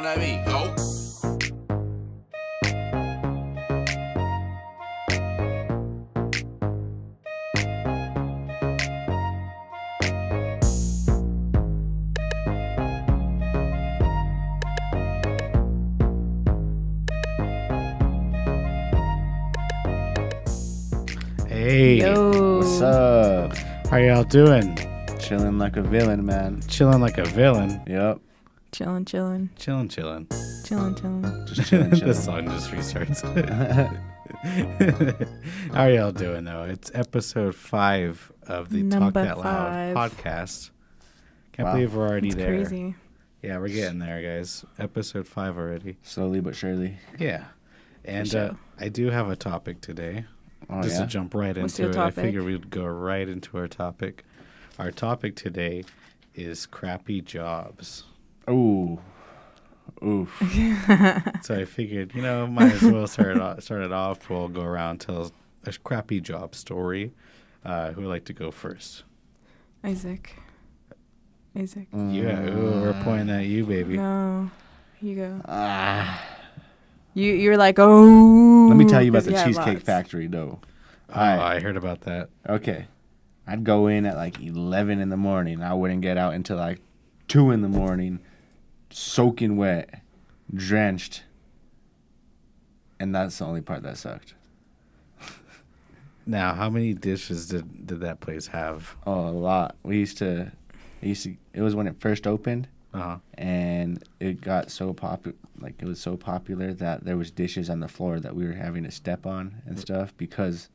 that beat, go. Hey, Yo. What's up? how y'all doing? Chilling like a villain, man. Chilling like a villain. Yep. Chillin'. Chilling. Just chilling, The chilling. song just restarts. How are y'all doing, though? It's episode 5 of the Number Talk That Loud 5. podcast. Can't Wow. believe we're already It's there. crazy. Yeah, we're getting there, guys. Episode 5 already. Slowly but surely. Yeah. And sure. I do have a topic today. Oh, Just yeah? to jump right What's into your it, I topic? figured we'd go right into our topic. Our topic today is crappy jobs. Ooh. Oof. So I figured, might as well start it off. We'll go around, tell a crappy job story. Who would like to go first? Isaac. Yeah, ooh, we're pointing at you, baby. No. You go. Ah. You're like, oh. Let me tell you about 'cause the had Cheesecake lots. Factory, though. Oh, Alright. I heard about that. Okay. I'd go in at like 11 in the morning. I wouldn't get out until like 2 in the morning, soaking wet, drenched. And that's the only part that sucked. Now, how many dishes did that place have? Oh, a lot. It was when it first opened. Uh-huh. And it got so popular, it was so popular that there was dishes on the floor that we were having to step on and stuff because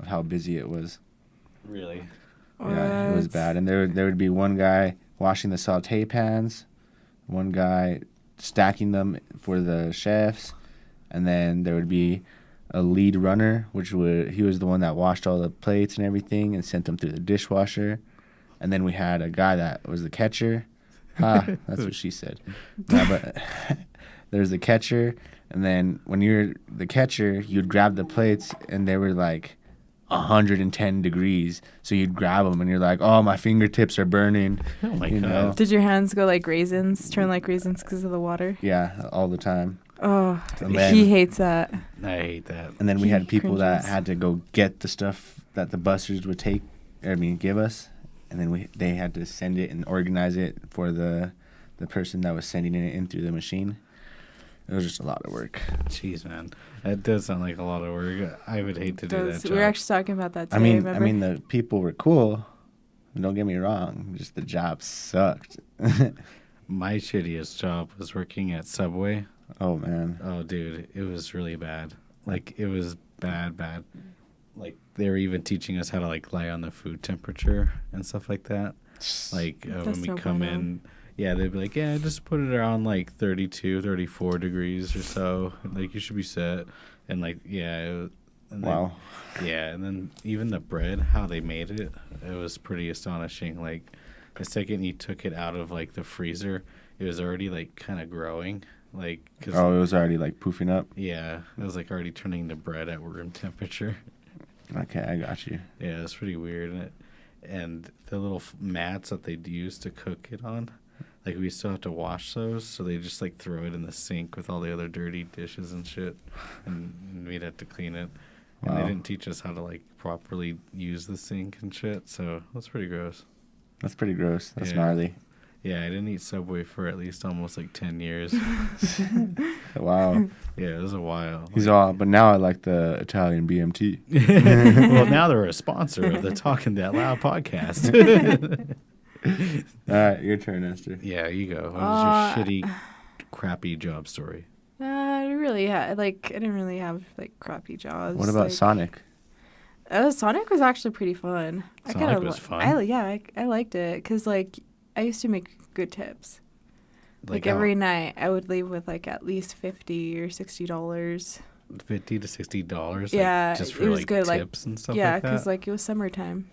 of how busy it was. Really? Yeah, it was bad. And there would be one guy washing the sauté pans, one guy stacking them for the chefs, and then there would be a lead runner, he was the one that washed all the plates and everything and sent them through the dishwasher. And then we had a guy that was the catcher. That's what she said. No, but there's the catcher, and then when you're the catcher, you'd grab the plates, and they were like 110 degrees. So you'd grab them, and you're like, "Oh, my fingertips are burning." Oh, my You God. know? Did your hands go like raisins, turn like raisins because of the water? Yeah, all the time. Oh, And then- he hates that. I hate that. And then we had He people that cringes. had to go get the stuff that the busters would give us. And then they had to send it and organize it for the person that was sending it in through the machine. It was just a lot of work. Jeez, man. That does sound like a lot of work. I would hate to do that job. We were actually talking about that today, I remember? mean, the people were cool. Don't get me wrong. Just the job sucked. My shittiest job was working at Subway. Oh, man. Oh, dude, it was really bad. It was bad. They were even teaching us how to, lie on the food temperature and stuff like that. When we so come fun, in, yeah, they'd be like, yeah, just put it around, 32, 34 degrees or so. You should be set. And, Wow. Yeah, and then even the bread, how they made it, it was pretty astonishing. The second you took it out of, the freezer, it was already, kind of growing. It was already, poofing up? Yeah, it was already turning to bread at room temperature. Okay, I got you. Yeah, it's pretty weird. And the little mats that they'd use to cook it on, we still have to wash those, so they just throw it in the sink with all the other dirty dishes and shit, and we'd have to clean it. And Wow. they didn't teach us how to properly use the sink and shit, so that's pretty gross. That's pretty gross. That's Yeah. gnarly. Yeah, I didn't eat Subway for at least almost 10 years. Wow. Yeah, it was a while. But now I like the Italian BMT. Well, now they're a sponsor of the Talking That Loud podcast. All right, your turn, Esther. Yeah, you go. What was your shitty, crappy job story? I really had I didn't really have crappy jobs. What about Sonic? Sonic was actually pretty fun. Sonic was fun? I liked it because I used to make good tips. Every night I would leave with at least $50 or $60. $50 to $60. Yeah, just for it was good. tips and stuff Yeah, like that. because it was summertime,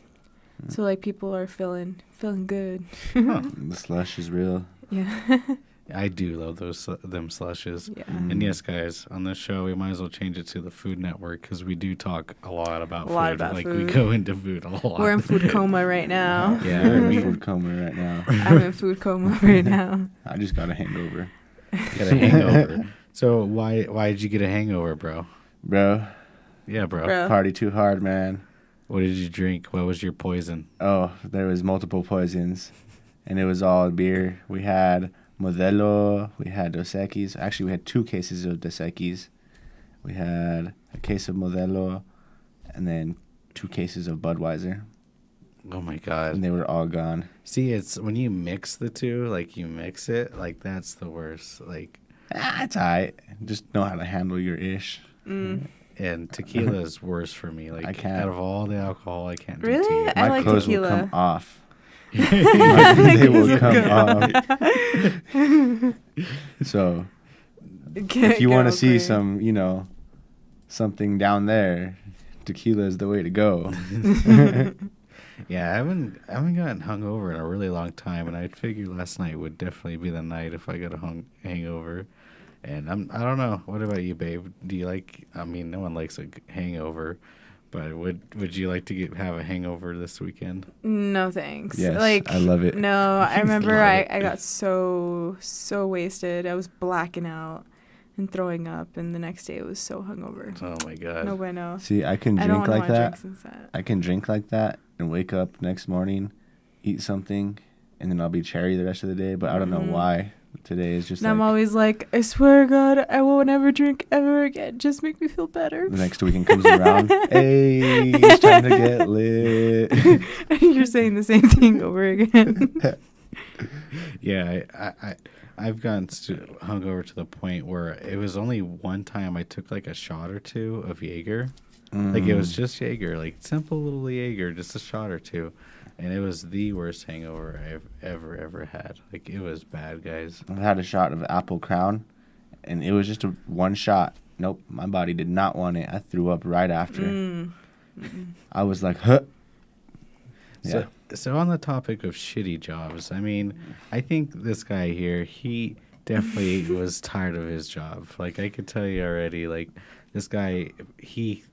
so people are feeling good. The slush is real. Yeah. I do love them slushes. Yeah. And yes, guys, on this show we might as well change it to the Food Network because we do talk a lot about food. We go into food a lot. We're in food coma right now. Yeah, I'm in food coma right now. I'm in food coma right now. I just got a hangover. Got a hangover. So why did you get a hangover, bro? Bro. Yeah, bro. Party too hard, man. What did you drink? What was your poison? Oh, there was multiple poisons, and it was all beer. We had Modelo. We had Dos Equis. Actually, we had 2 cases of Dos Equis. We had a case of Modelo, and then 2 cases of Budweiser. Oh my god! And they were all gone. See, it's when you mix the two, like you mix it, like that's the worst. Like, it's alright. Just know how to handle your ish. Mm. And tequila is worse for me. Like, I can't. Out of all the alcohol, I can't do Really? tea. I My like clothes tequila. will come off. They will come off. So, if you want to see some, something down there, tequila is the way to go. Yeah, I haven't gotten hungover in a really long time, and I figured last night would definitely be the night if I got a hangover. And I don't know. What about you, babe? Do you like? I mean, no one likes a hangover, but would you like to have a hangover this weekend? No thanks. Yes, like, I love it. No, I remember I got so wasted. I was blacking out and throwing up, and the next day it was so hungover. Oh my god. No bueno. See, I can I drink don't like that. that. I can drink like that and wake up next morning, eat something, and then I'll be cherry the rest of the day. But I don't know why. Today is just and I'm always like, I swear to God, I won't ever drink ever again. Just make me feel better. The next weekend comes around. Hey, it's time to get lit. You're saying the same thing over again. Yeah, I've gotten hungover to the point where it was only one time I took like a shot or 2 of Jaeger. Like it was just Jaeger, like simple little Jaeger, just a shot or 2. And it was the worst hangover I've ever had. Like, it was bad, guys. I had a shot of Apple Crown, and it was just one shot. Nope, my body did not want it. I threw up right after. I was like, huh. Yeah. So on the topic of shitty jobs, I mean, I think this guy here, he definitely was tired of his job. Like, I could tell you already, like, this guy, he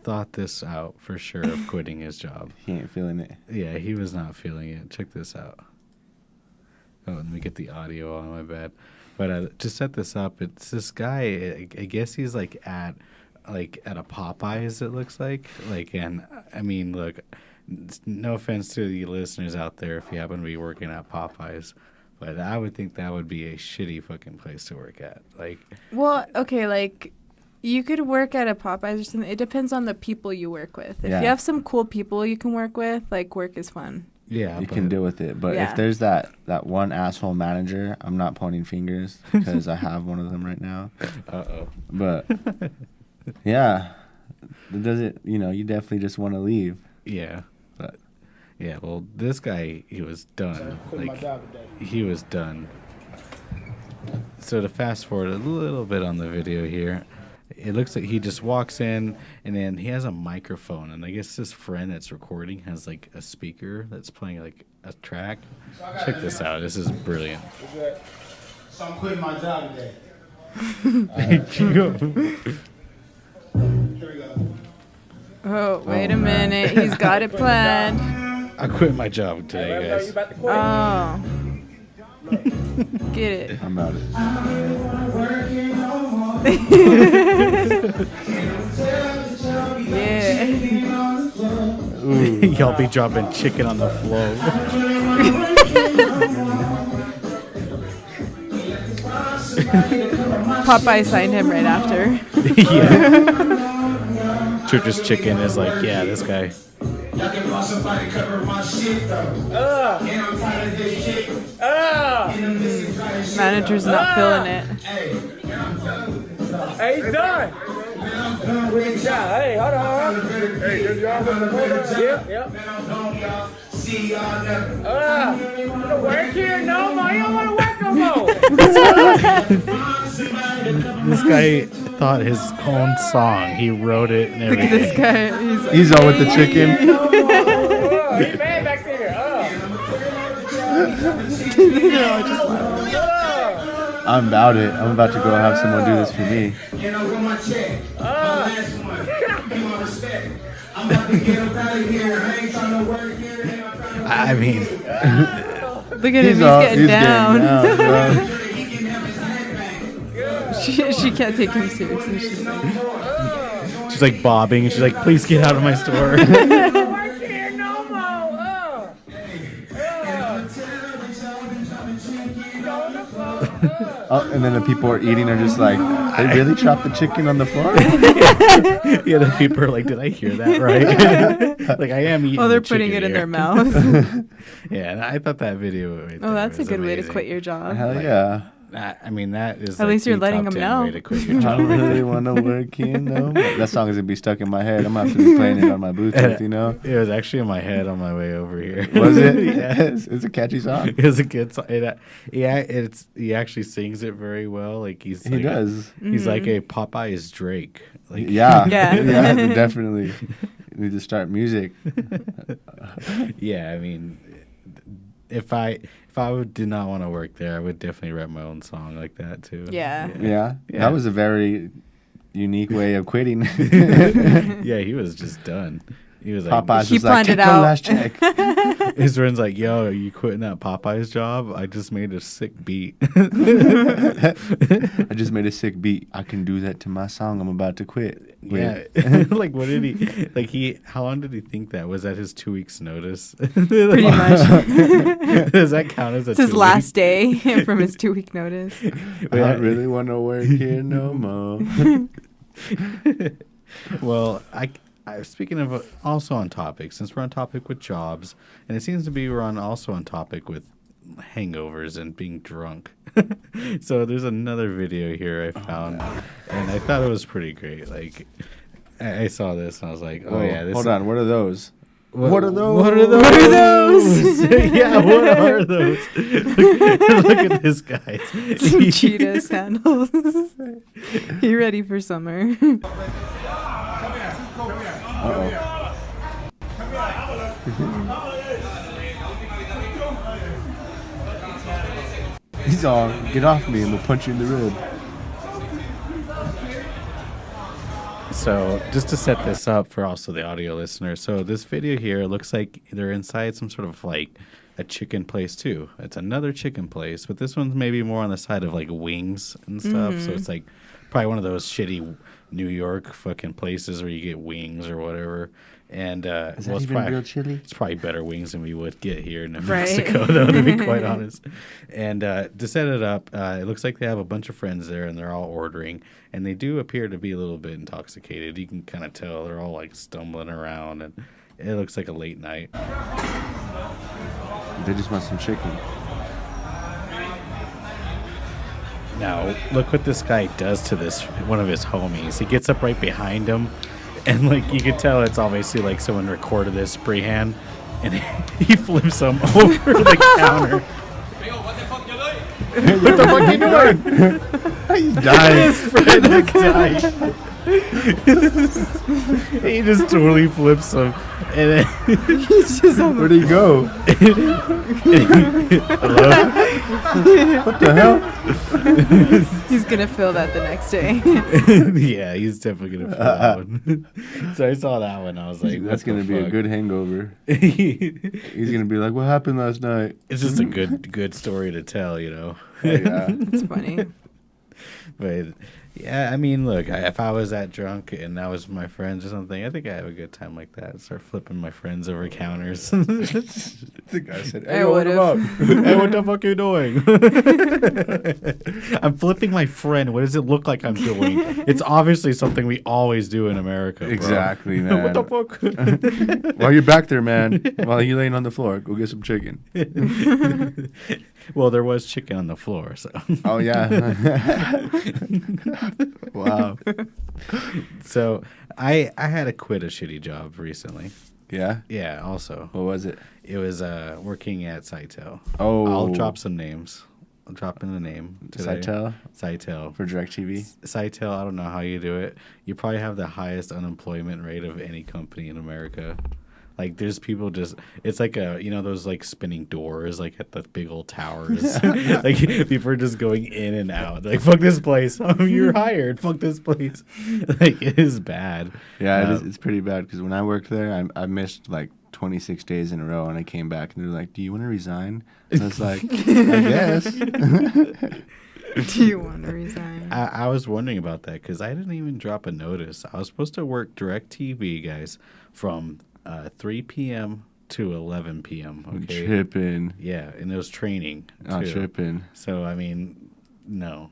thought this out for sure of quitting his job. He ain't feeling it. Yeah, he was not feeling it. Check this out. Oh, let me get the audio on, my bad. But to set this up, it's this guy, I guess he's like at a Popeyes, it looks like. And I mean, look, no offense to the listeners out there if you happen to be working at Popeyes, but I would think that would be a shitty fucking place to work at. Like, well, okay, like, you could work at a Popeyes or something. It depends on the people you work with. If you have some cool people you can work with, like, work is fun. Yeah, you can deal with it. But if there's that one asshole manager, I'm not pointing fingers because I have one of them right now. Uh-oh. But, yeah, you definitely just want to leave. Yeah. But, yeah, well, this guy, he was done. Like, he was done. So to fast forward a little bit on the video here, it looks like he just walks in, and then he has a microphone, and I guess this friend that's recording has like a speaker that's playing like a track. Check this out. This is brilliant. So I'm quitting my job today. Here we go. Oh, wait a minute. He's got it planned. I quit my job today, guys. Oh. Get it. I'm about it. Yeah. Y'all be dropping chicken on the floor. Popeye signed him right after. Yeah. Church's chicken is like, yeah, this guy. Y'all can call somebody to cover my shit though. And I'm tired of this shit. Manager's not feeling it. Hey, he's done. Good job. Hey, hold on. Hey, good job. Yep. See y'all never. Work here no more. You don't want to work no more. This guy thought his own song. He wrote it and Look everything. at this guy. He's like, He's all with the chicken. He's mad back there. they're all just laughing. I'm about it. I'm about to go have someone do this for me. You know, with my check. Last one. You want respect. I'm about to get up out of here. I ain't trying to work here. I mean, Look at him. He's getting down. He can have his head back. She can't take him seriously. She's like bobbing. She's like, please get out of my store. Oh, and then the people are eating are just like, they really chopped the chicken on the floor? Yeah, the people are like, did I hear that right? Like, I am eating. Oh, they're putting it in their mouth. Yeah, and I thought that video. Right That's a good amazing. way to quit your job. Hell yeah. I mean, that is. At least you're letting them them know. Way to quit your I job right really there. want to work here, no. That song is going to be stuck in my head. I'm going to have to be playing it on my Bluetooth, you know? It was actually in my head on my way over here. Was it? Yes. It's a catchy song. It was a good song. He actually sings it very well. Like he does. He's like a Popeye's Drake. Like Yeah. Yeah. Yeah, definitely. You need to start music. Yeah, I mean, if I did not want to work there, I would definitely write my own song like that too. Yeah. Yeah. That was a very unique way of quitting. Yeah, he was just done. He was like, Popeyes He was like, planned take it the out. last check. his friend's like, yo, are you quitting that Popeye's job? I just made a sick beat. I just made a sick beat. I can do that to my song I'm about to quit. Yeah. Like, what did he, like, how long did he think that? Was that his 2 weeks notice? Pretty much. Does that count as a It's his 2 last day from his 2-week notice. I don't really want to work here no more. Well, speaking of also on topic, since we're on topic with jobs, and it seems to be also on topic with hangovers and being drunk. So there's another video here I found, and I thought it was pretty great. Like, I saw this and I was like, oh yeah, this Hold on, what are those? What are those? What are those? What are those? Yeah, what are those? Look at this, guys. Some cheetah sandals. You ready for summer? He's all, get off me and we'll punch you in the rib. So just to set this up for also the audio listener, so this video here looks like they're inside some sort of like a chicken place too. It's another chicken place, but this one's maybe more on the side of like wings and stuff. So it's like probably one of those shitty New York fucking places where you get wings or whatever. And Is well, that it's even probably, real chili? it's probably better wings than we would get here in New Right. Mexico, though, to be quite honest. And to set it up, it looks like they have a bunch of friends there, and they're all ordering. And they do appear to be a little bit intoxicated. You can kind of tell they're all like stumbling around, and it looks like a late night. They just want some chicken. Now, look what this guy does to one of his homies. He gets up right behind him, and like you can tell it's obviously like someone recorded this freehand, and he flips him over the counter. What the fuck are you doing? He's dying. His friend is dying. He just totally flips him, and then Where'd he go? hello? What the hell? He's gonna feel that the next day. Yeah, he's definitely gonna feel that one. So I saw that one. I was like, That's what going to the be a fuck? good hangover. It's He's going to be like, what happened last night? just a good story to tell, you know. Yeah. It's funny. But yeah, I mean, look, if I was that drunk and that was my friends or something, I think I have a good time like that. Start flipping my friends over counters. The guy said, I hey, what would've. up? Hey, what the fuck are you doing? I'm flipping my friend. What does it look like I'm doing? It's obviously something we always do in America. Bro. Exactly, man. What the fuck? While you're back there, man, while you're laying on the floor, go get some chicken. Well, there was chicken on the floor, so. Oh, yeah. Wow. So I had to quit a shitty job recently. Yeah? Yeah, also. What was it? It was working at Sitel. Oh. I'll drop some names. I'll drop in the name today. Sitel. For DirecTV? Sitel, I don't know how you do it. You probably have the highest unemployment rate of any company in America. Like, there's people just, it's like those like spinning doors, like at the big old towers. Like, people are just going in and out. Like, fuck this place. You're hired. Fuck this place. Like, it is bad. Yeah, it's pretty bad because when I worked there, I missed like 26 days in a row, and I came back and they're like, do you want to resign? And I was like, I guess. Do you want to resign? I was wondering about that because I didn't even drop a notice. I was supposed to work DirecTV, guys, from 3 p.m. to 11 p.m. Okay. Tripping. Yeah, and it was training. Oh, too. tripping. So, I mean, no,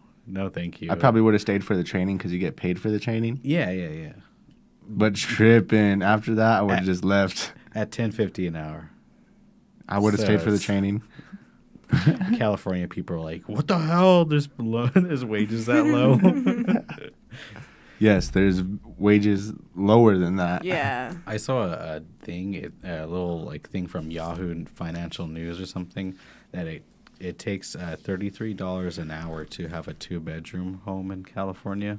thank you. I probably would have stayed for the training because you get paid for the training. Yeah. But tripping. After that, I would have just left. At $10.50 an hour. I would have stayed for the training. California people are like, what the hell? There's wages that low. Yes, there's wages lower than that. Yeah. I saw a thing, a little like thing from Yahoo Financial News or something, that it takes $33 an hour to have a 2-bedroom home in California.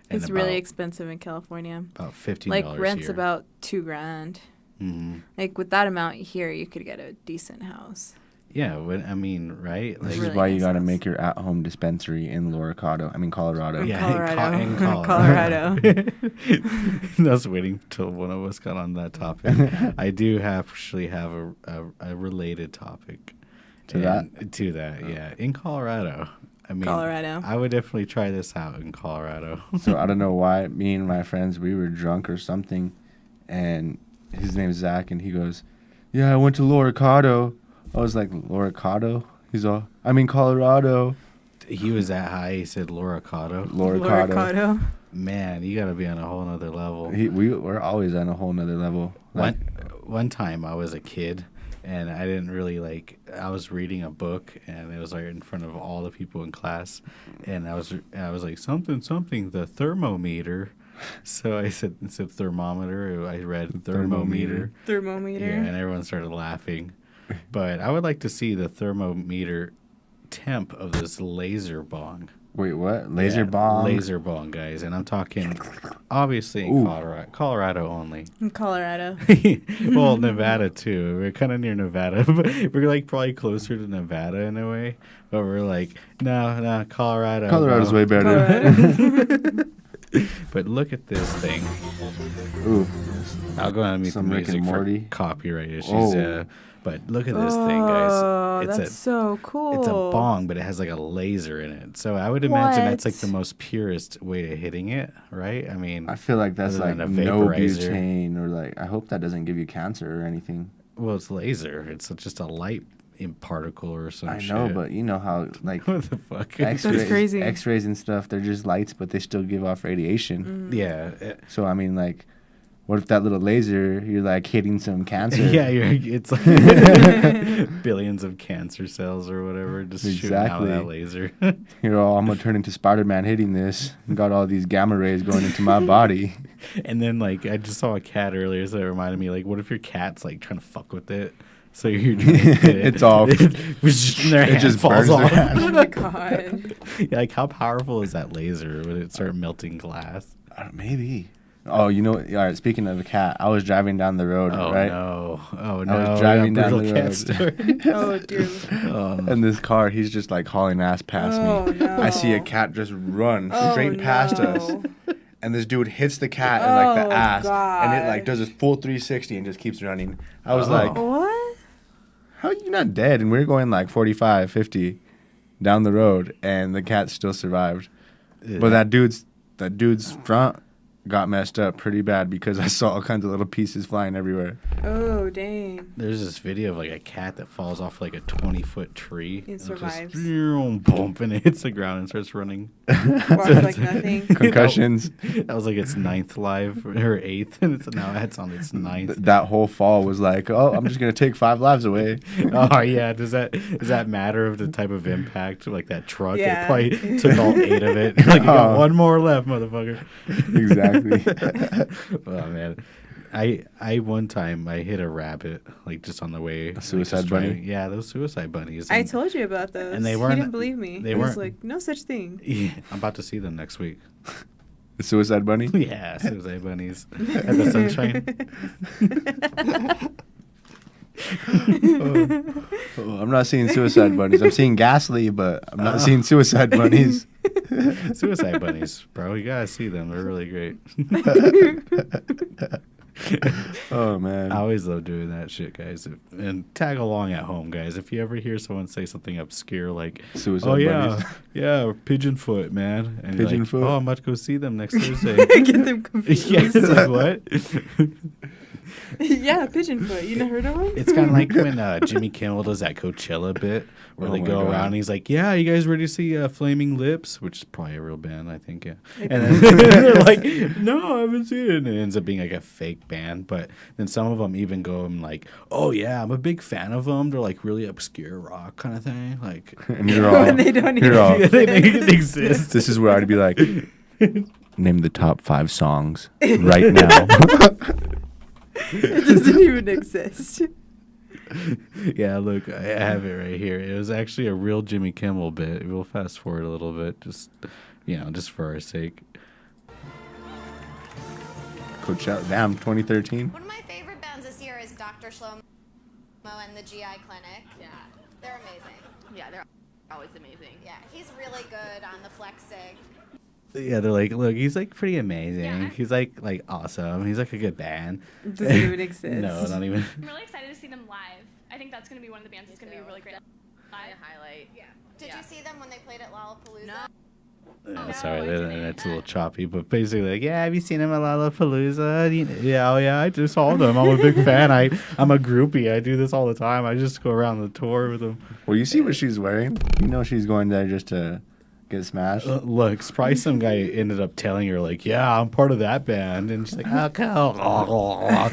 And It's really expensive in California. about $15 Like rent's here. about $2,000. Mm-hmm. Like with that amount here, you could get a decent house. Yeah, I mean, right? This Really is why you nice got to house. make your at-home dispensary in Colorado. Yeah, Colorado. in Colorado. I was waiting till one of us got on that topic. I do actually have a related topic To that? Yeah, in Colorado. I mean, Colorado. I would definitely try this out in Colorado. So I don't know why me and my friends, we were drunk or something, and his name's Zach, and he goes, yeah, I went to Loricado. I was like, Loricado? He's all, I'm in Colorado. He was that high. He said Loricado. Loricado. Man, you got to be on a whole nother level. We're always on a whole nother level. Like, One time I was a kid, and I didn't really I was reading a book, and it was right in front of all the people in class, and I was like, something, the thermometer. So I said, instead of thermometer, I read thermometer. Thermometer. Yeah, and everyone started laughing. But I would like to see the thermometer temp of this laser bong. wait, what? Laser Yeah, bomb? Laser bong, guys. And I'm talking, obviously, in Ooh. Colorado only. In Colorado. Well, Nevada, too. We're kind of near Nevada. But we're, like, probably closer to Nevada in a way. But we're like, no, Colorado. Colorado's bro. way better. Colorado. But look at this thing. Ooh. I'll go ahead and mute the Some Rick music and for Morty. copyright issues. Oh. But look at this thing, Oh, guys. that's so cool. It's a bong, but it has like a laser in it. So I would imagine that's like What? the most purest way of hitting it, right? I mean, I feel like that's Other like than a no vaporizer. butane or like, I hope that doesn't give you cancer or anything. well, it's laser. It's just a light in particle or some I shit. know, but you know how like what the fuck? X-rays, crazy. X-rays and stuff, they're just lights, but they still give off radiation. Yeah. So I mean, like, what if that little laser, you're like hitting some cancer? Yeah, it's like billions of cancer cells or whatever just shooting out of that laser. You're all, I'm gonna turn into Spider-Man hitting this. And got all these gamma rays going into my body. And then, like, I just saw a cat earlier, so it reminded me, like, what if your cat's, like, trying to fuck with it? So you're trying to hit it. It's off. It just falls burns their off. hand. Oh my god. Yeah, like, how powerful is that laser? Would it start melting glass? Maybe. Oh, you know, all right, speaking of a cat, I was driving down the road, Oh, right? no. Oh, I no. was driving down Brutal the cat road. story. Oh dear. Oh, And this car, he's just like hauling ass past Oh, me. no. I see a cat just run Oh, straight past no. us. And this dude hits the cat in like Oh, the ass. And it like God. does a full 360 and just keeps running. I was like, What? how are you not dead? And we were going like 45, 50 down the road, and the cat still survived. But that dude's front got messed up pretty bad because I saw all kinds of little pieces flying everywhere. Oh dang. There's this video of, like, a cat that falls off, like, a 20-foot tree. It survives. Just, bump, and it hits the ground and starts running. Walks like nothing. Concussions. That was like its 9th life or 8th, and now it's on its 9th. That whole fall was like, oh, I'm just going to take 5 lives away. Oh yeah, does that matter of the type of impact? Like that truck, Yeah. it probably took all 8 of it. Like, you got Oh. one more left, motherfucker. Exactly. Oh man, I one time I hit a rabbit, like, just on the way. A suicide just driving. bunny? Yeah, those suicide bunnies. I And- told you about those. And they He weren't- didn't believe me. they He was weren't- like, no such thing. Yeah, I'm about to see them next week. The suicide bunny? Yeah, suicide bunnies at the Sunshine. Oh, I'm not seeing suicide bunnies. I'm seeing Ghastly, but I'm not seeing suicide bunnies. Suicide bunnies, bro. You gotta see them. They're really great. Oh man. I always love doing that shit, guys. And tag along at home, guys. If you ever hear someone say something obscure like, Suicide "Oh yeah, bunnies. yeah, pigeon foot, man," and you're Pigeon like, foot? "Oh, I'm about to go see them next Thursday." Get them confused. Yeah, it's like what? Yeah, pigeon foot. You never heard of one? It's kind of like when Jimmy Kimmel does that Coachella bit where Oh they my go God. around and he's like, "Yeah, you guys ready to see Flaming Lips?" Which is probably a real band, I think. Yeah. Like- And then they're like, "No, I haven't seen it." And it ends up being like a fake band. But then some of them even go and like, "Oh yeah, I'm a big fan of them. They're like really obscure rock kind of thing." Like, And you're all, When they don't you're even all, they don't even exist. this is where I'd be like, name the top 5 songs right now. It doesn't even exist. Yeah, look, I have it right here. It was actually a real Jimmy Kimmel bit. We'll fast forward a little bit, just just for our sake. Coachella, damn, 2013. One of my favorite bands this year is Dr. Shlomo and the GI Clinic. Yeah. They're amazing. Yeah, they're always amazing. Yeah, he's really good on the flexing. Yeah, they're like, look, he's like pretty amazing. Yeah. He's like awesome. He's like a good band. It doesn't even exist. No, not even. I'm really excited to see them live. I think that's going to be one of the bands that's going to be really great live. Highlight. Yeah. Did Yeah. you see them when they played at Lollapalooza? No. Oh, sorry, I didn't. that's a little choppy, but basically, like, yeah, have you seen him at Lollapalooza? Yeah, oh yeah, I just saw them. I'm a big fan. I'm a groupie. I do this all the time. I just go around the tour with them. Well, you see what she's wearing. You know she's going there just to get smashed. Look, probably some guy ended up telling her, like, yeah, I'm part of that band. And she's like, okay.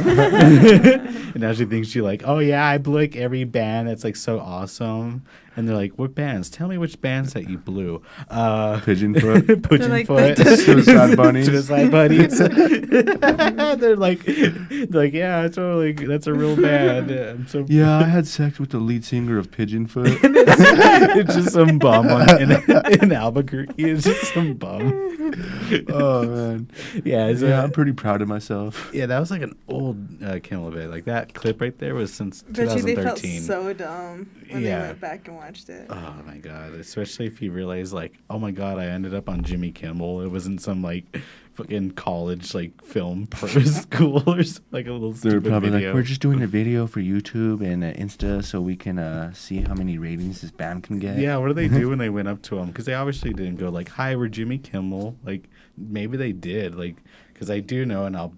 And now she thinks oh, yeah, I blew like every band that's like so awesome. And they're like, what bands? Tell me which bands that you blew. Pigeon foot. Pigeon like, foot. Suicide bunnies. Suicide bunnies. they're like, yeah, totally. That's a real band. I'm so Yeah, I had sex with the lead singer of Pigeon Foot. it's just some bum in Albuquerque. It's just some bum. Oh man. Yeah, Yeah, I'm pretty proud of myself. yeah, that was like an old Kimmel bit. Like that clip right there was since Bet you they felt 2013. so dumb when Yeah. they went back and watched it. Oh my god! Especially if you realize, like, oh my god, I ended up on Jimmy Kimmel. It wasn't some like fucking college like film pro school or like a little They're stupid probably video. like, we're just doing a video for YouTube and Insta so we can see how many ratings this band can get. Yeah, what did they do when they went up to him? Because they obviously didn't go like, "Hi, we're Jimmy Kimmel." Like, maybe they did. Like, because I do know, and I'll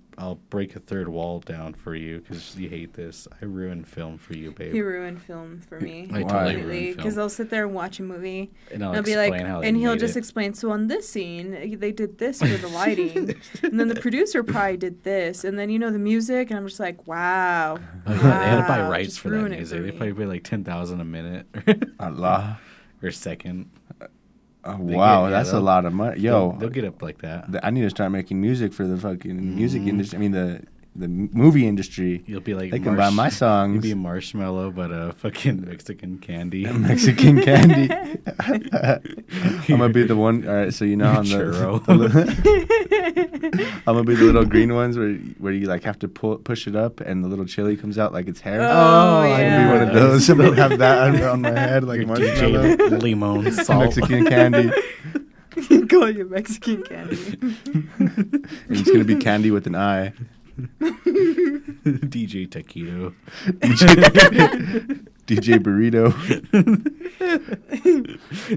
break a third wall down for you because you hate this. I ruined film for you, babe. He ruined film for me. I totally completely, ruined because film. I'll sit there and watch a movie, And I'll and I'll be explain like, how they and he'll made just it. explain. So on this scene, they did this for the lighting, and then the producer probably did this, and then the music, and I'm just like, wow. Oh, yeah, they had to buy wow, rights just for that ruin it music. for They me. probably pay like 10,000 a minute Allah. or a second. Oh, They wow, get- yeah, that's a they'll- lot of money. Yo, they'll get up like that. I need to start making music for the fucking music industry. I mean, the movie industry. You'll be like They can buy my You'll songs. be a marshmallow, but a fucking Mexican candy. Mexican candy. I'm gonna be the one. All right, so on Churro. I'm gonna be the little green ones where you like have to push it up and the little chili comes out like it's hair. Oh, I'm yeah. gonna be one of those. I'm gonna have that on my head like Your marshmallow. DJ Limon salt. Mexican candy. Call you Mexican candy. And it's gonna be candy with an I. DJ Taquito. DJ Burrito.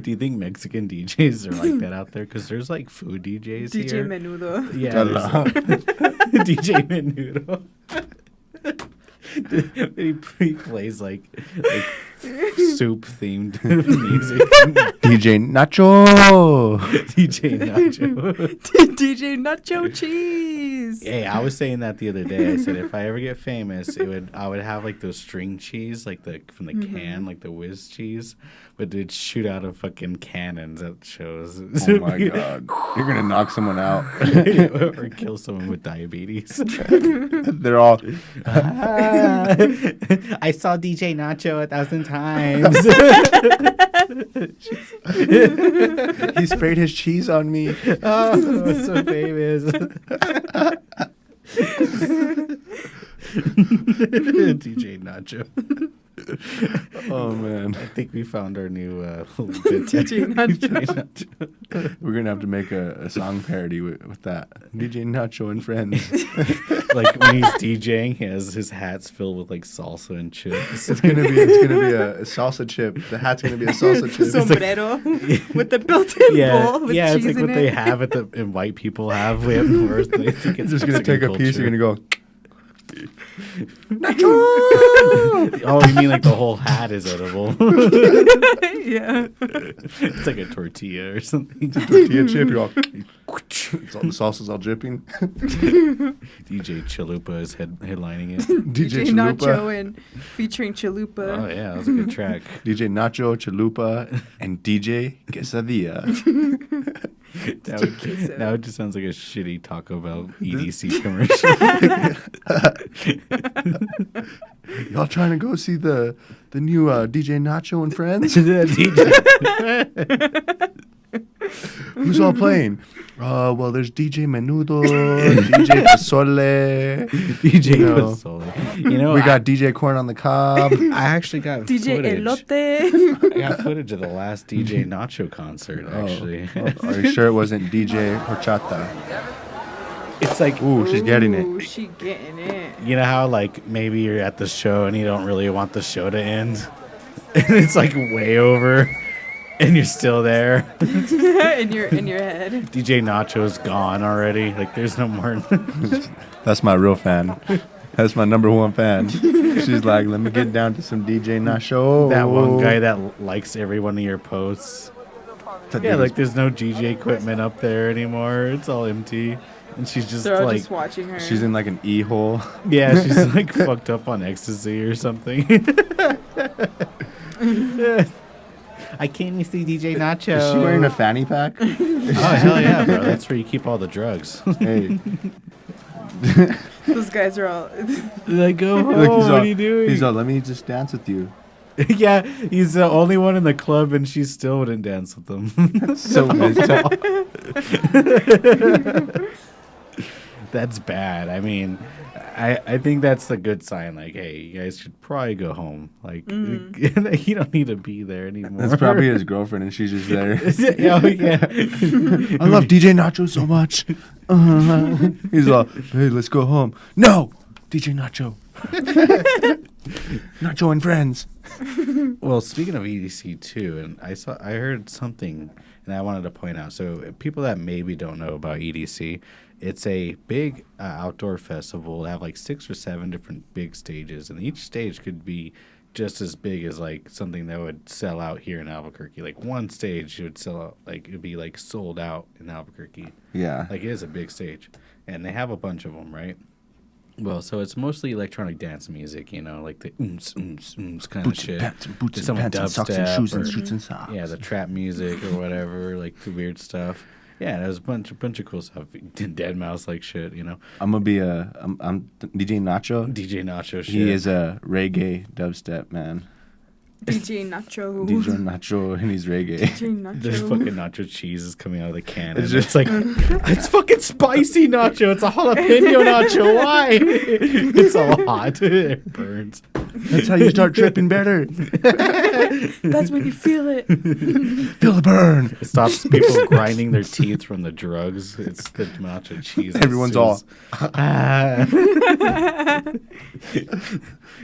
Do you think Mexican DJs are like that out there? Because there's like food DJs DJ here. Menudo. Yeah, Allah. DJ Menudo. he plays like soup themed music. DJ Nacho. DJ Nacho. DJ Nacho Cheese. Hey, I was saying that the other day. I said if I ever get famous, I would have like those string cheese, like from the can, like the whiz cheese, but it'd shoot out of fucking cannons at shows. Oh my god. You're gonna knock someone out. Or kill someone with diabetes. They're all I saw DJ Nacho 1,000 times. he sprayed his cheese on me. Oh, so famous. DJ Nacho. Oh man, I think we found our new little bit. DJ Nacho. we're gonna have to make a song parody with that. DJ Nacho and friends. Like when he's DJing, he has his hats filled with like salsa and chips. It's gonna be a salsa chip. The hat's gonna be a salsa chip. Sombrero with the built-in bowl with yeah, it's cheese like in what it. they have at the and white people have way up north. They think it's Just gonna Mexican take a piece. You're culture. gonna go. Oh, you mean like the whole hat is edible? Yeah. It's like a tortilla or something. Tortilla chip. You're all. It's all the salsa's all dripping. DJ Chalupa is headlining it. DJ Chalupa. Nacho and featuring Chalupa. Oh yeah, that was a good track. DJ Nacho, Chalupa, and DJ Quesadilla. Now it just sounds like a shitty Taco Bell EDC commercial. Y'all trying to go see the new DJ Nacho and friends? Who's all playing? Well, there's DJ Menudo, DJ Pozole, DJ you know. Pozole. You know, We got DJ Corn on the Cob. I actually got DJ footage. Elote. I got footage of the last DJ Nacho concert. Actually, Are you sure it wasn't DJ Horchata? it's like Ooh, she's getting Ooh, it. she getting it. you know how like maybe you're at the show and you don't really want the show to end, and it's like way over, and you're still there. in your head. DJ Nacho's gone already. Like there's no more. That's my real fan. That's my number one fan. She's like, let me get down to some DJ Nacho. That one guy that likes every one of your posts. Yeah, like there's no DJ equipment up there anymore. It's all empty. And she's just They're all like, just watching her. She's in like an e-hole. yeah, she's like fucked up on ecstasy or something. I came to see DJ Nacho. Is she wearing a fanny pack? Oh, hell yeah, bro. That's where you keep all the drugs. Hey. Those guys are all. Like, go home. Look, What are you doing? He's all, let me just dance with you. Yeah, he's the only one in the club, and she still wouldn't dance with him. So messed up. That's bad. I mean, I think that's a good sign. Like, hey, you guys should probably go home. Like, you don't need to be there anymore. That's probably his girlfriend, and she's just there. Oh, yeah. I love DJ Nacho so much. He's all, hey, let's go home. No, DJ Nacho. Nacho and friends. Well, speaking of EDC too, and I heard something, and I wanted to point out. So, people that maybe don't know about EDC, it's a big outdoor festival. They have like 6 or 7 different big stages, and each stage could be just as big as like something that would sell out here in Albuquerque. Like one stage would sell out, like it'd be like sold out in Albuquerque. Yeah. Like it is a big stage, and they have a bunch of them, right? Well, so it's mostly electronic dance music, you know, like the kind of shit. Boots Some and pants and socks and dubstep shoes and or- shoots and socks. Yeah, the trap music or whatever, like the weird stuff. Yeah, there's a bunch of cool stuff. Dead Mouse like shit, you know. I'm gonna be I'm DJ Nacho. DJ Nacho shit. He is a reggae dubstep man. DJ Nacho. DJ Nacho and he's reggae. DJ There's Nacho. fucking nacho cheese is coming out of the can. It's It's just- like, it's fucking spicy nacho. It's a jalapeno nacho. Why? It's all hot. It burns. That's how you start tripping better. That's when you feel it. Feel the burn. It stops people grinding their teeth from the drugs. It's the nacho cheese. Everyone's all Ah.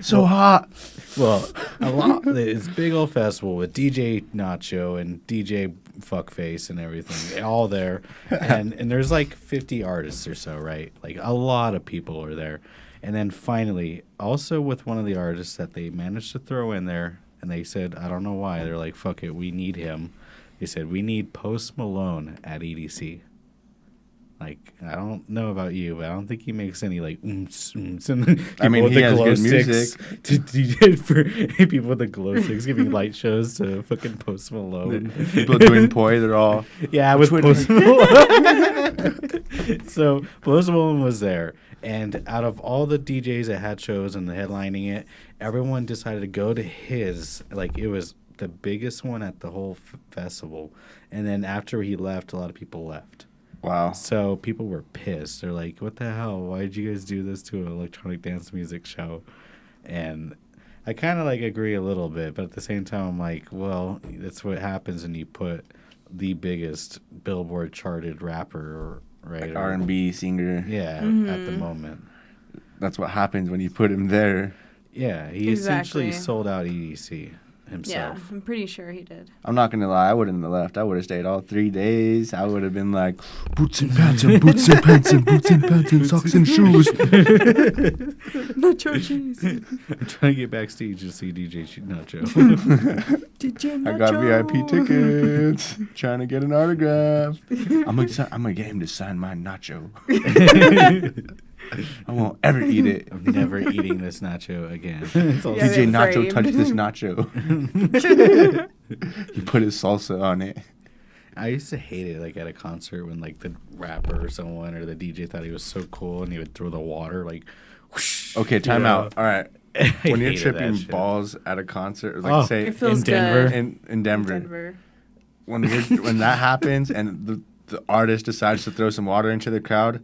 so hot. Well, a lot. It's a big old festival with DJ Nacho and DJ Fuckface and everything, all there, and there's like 50 artists or so, right? Like a lot of people are there, and then finally, also with one of the artists that they managed to throw in there, and they said, I don't know why, they're like, fuck it, we need him. They said we need Post Malone at EDC. Like, I don't know about you, but I don't think he makes any, like, oomps, oomps. And I mean, with he the has glow good sticks music. to DJ for people with the glow sticks giving light shows to fucking Post Malone. People doing poi, they're all Yeah, with Twitter. Post Malone. So, Post Malone was there. And out of all the DJs that had shows and the headlining it, everyone decided to go to his. Like, it was the biggest one at the whole festival. And then after he left, a lot of people left. wow. So people were pissed. They're like, what the hell? Why did you guys do this to an electronic dance music show? And I kind of like agree a little bit, but at the same time, I'm like, well, that's what happens when you put the biggest Billboard charted rapper, right? Like R&B singer. Yeah, at the moment. That's what happens when you put him there. Yeah, he essentially sold out EDC himself. Yeah, I'm pretty sure he did. I'm not gonna lie, I wouldn't have left. I would have stayed all 3 days. I would have been like, boots and pants and boots and pants and boots and pants and socks and shoes. Nacho cheese. I'm trying to get backstage to see DJ Nacho. DJ Nacho. I got VIP tickets. Trying to get an autograph. I'm gonna get him to sign my nacho. I won't ever eat it. I'm never eating this nacho again. DJ Nacho framed. touched this nacho. He put his salsa on it. I used to hate it, like at a concert when like the rapper or someone or the DJ thought he was so cool and he would throw the water like. Whoosh, Okay, time out. All right. When you're hated that tripping shit. balls at a concert, like say It feels in Denver. good. in Denver, Denver. when that happens and the artist decides to throw some water into the crowd,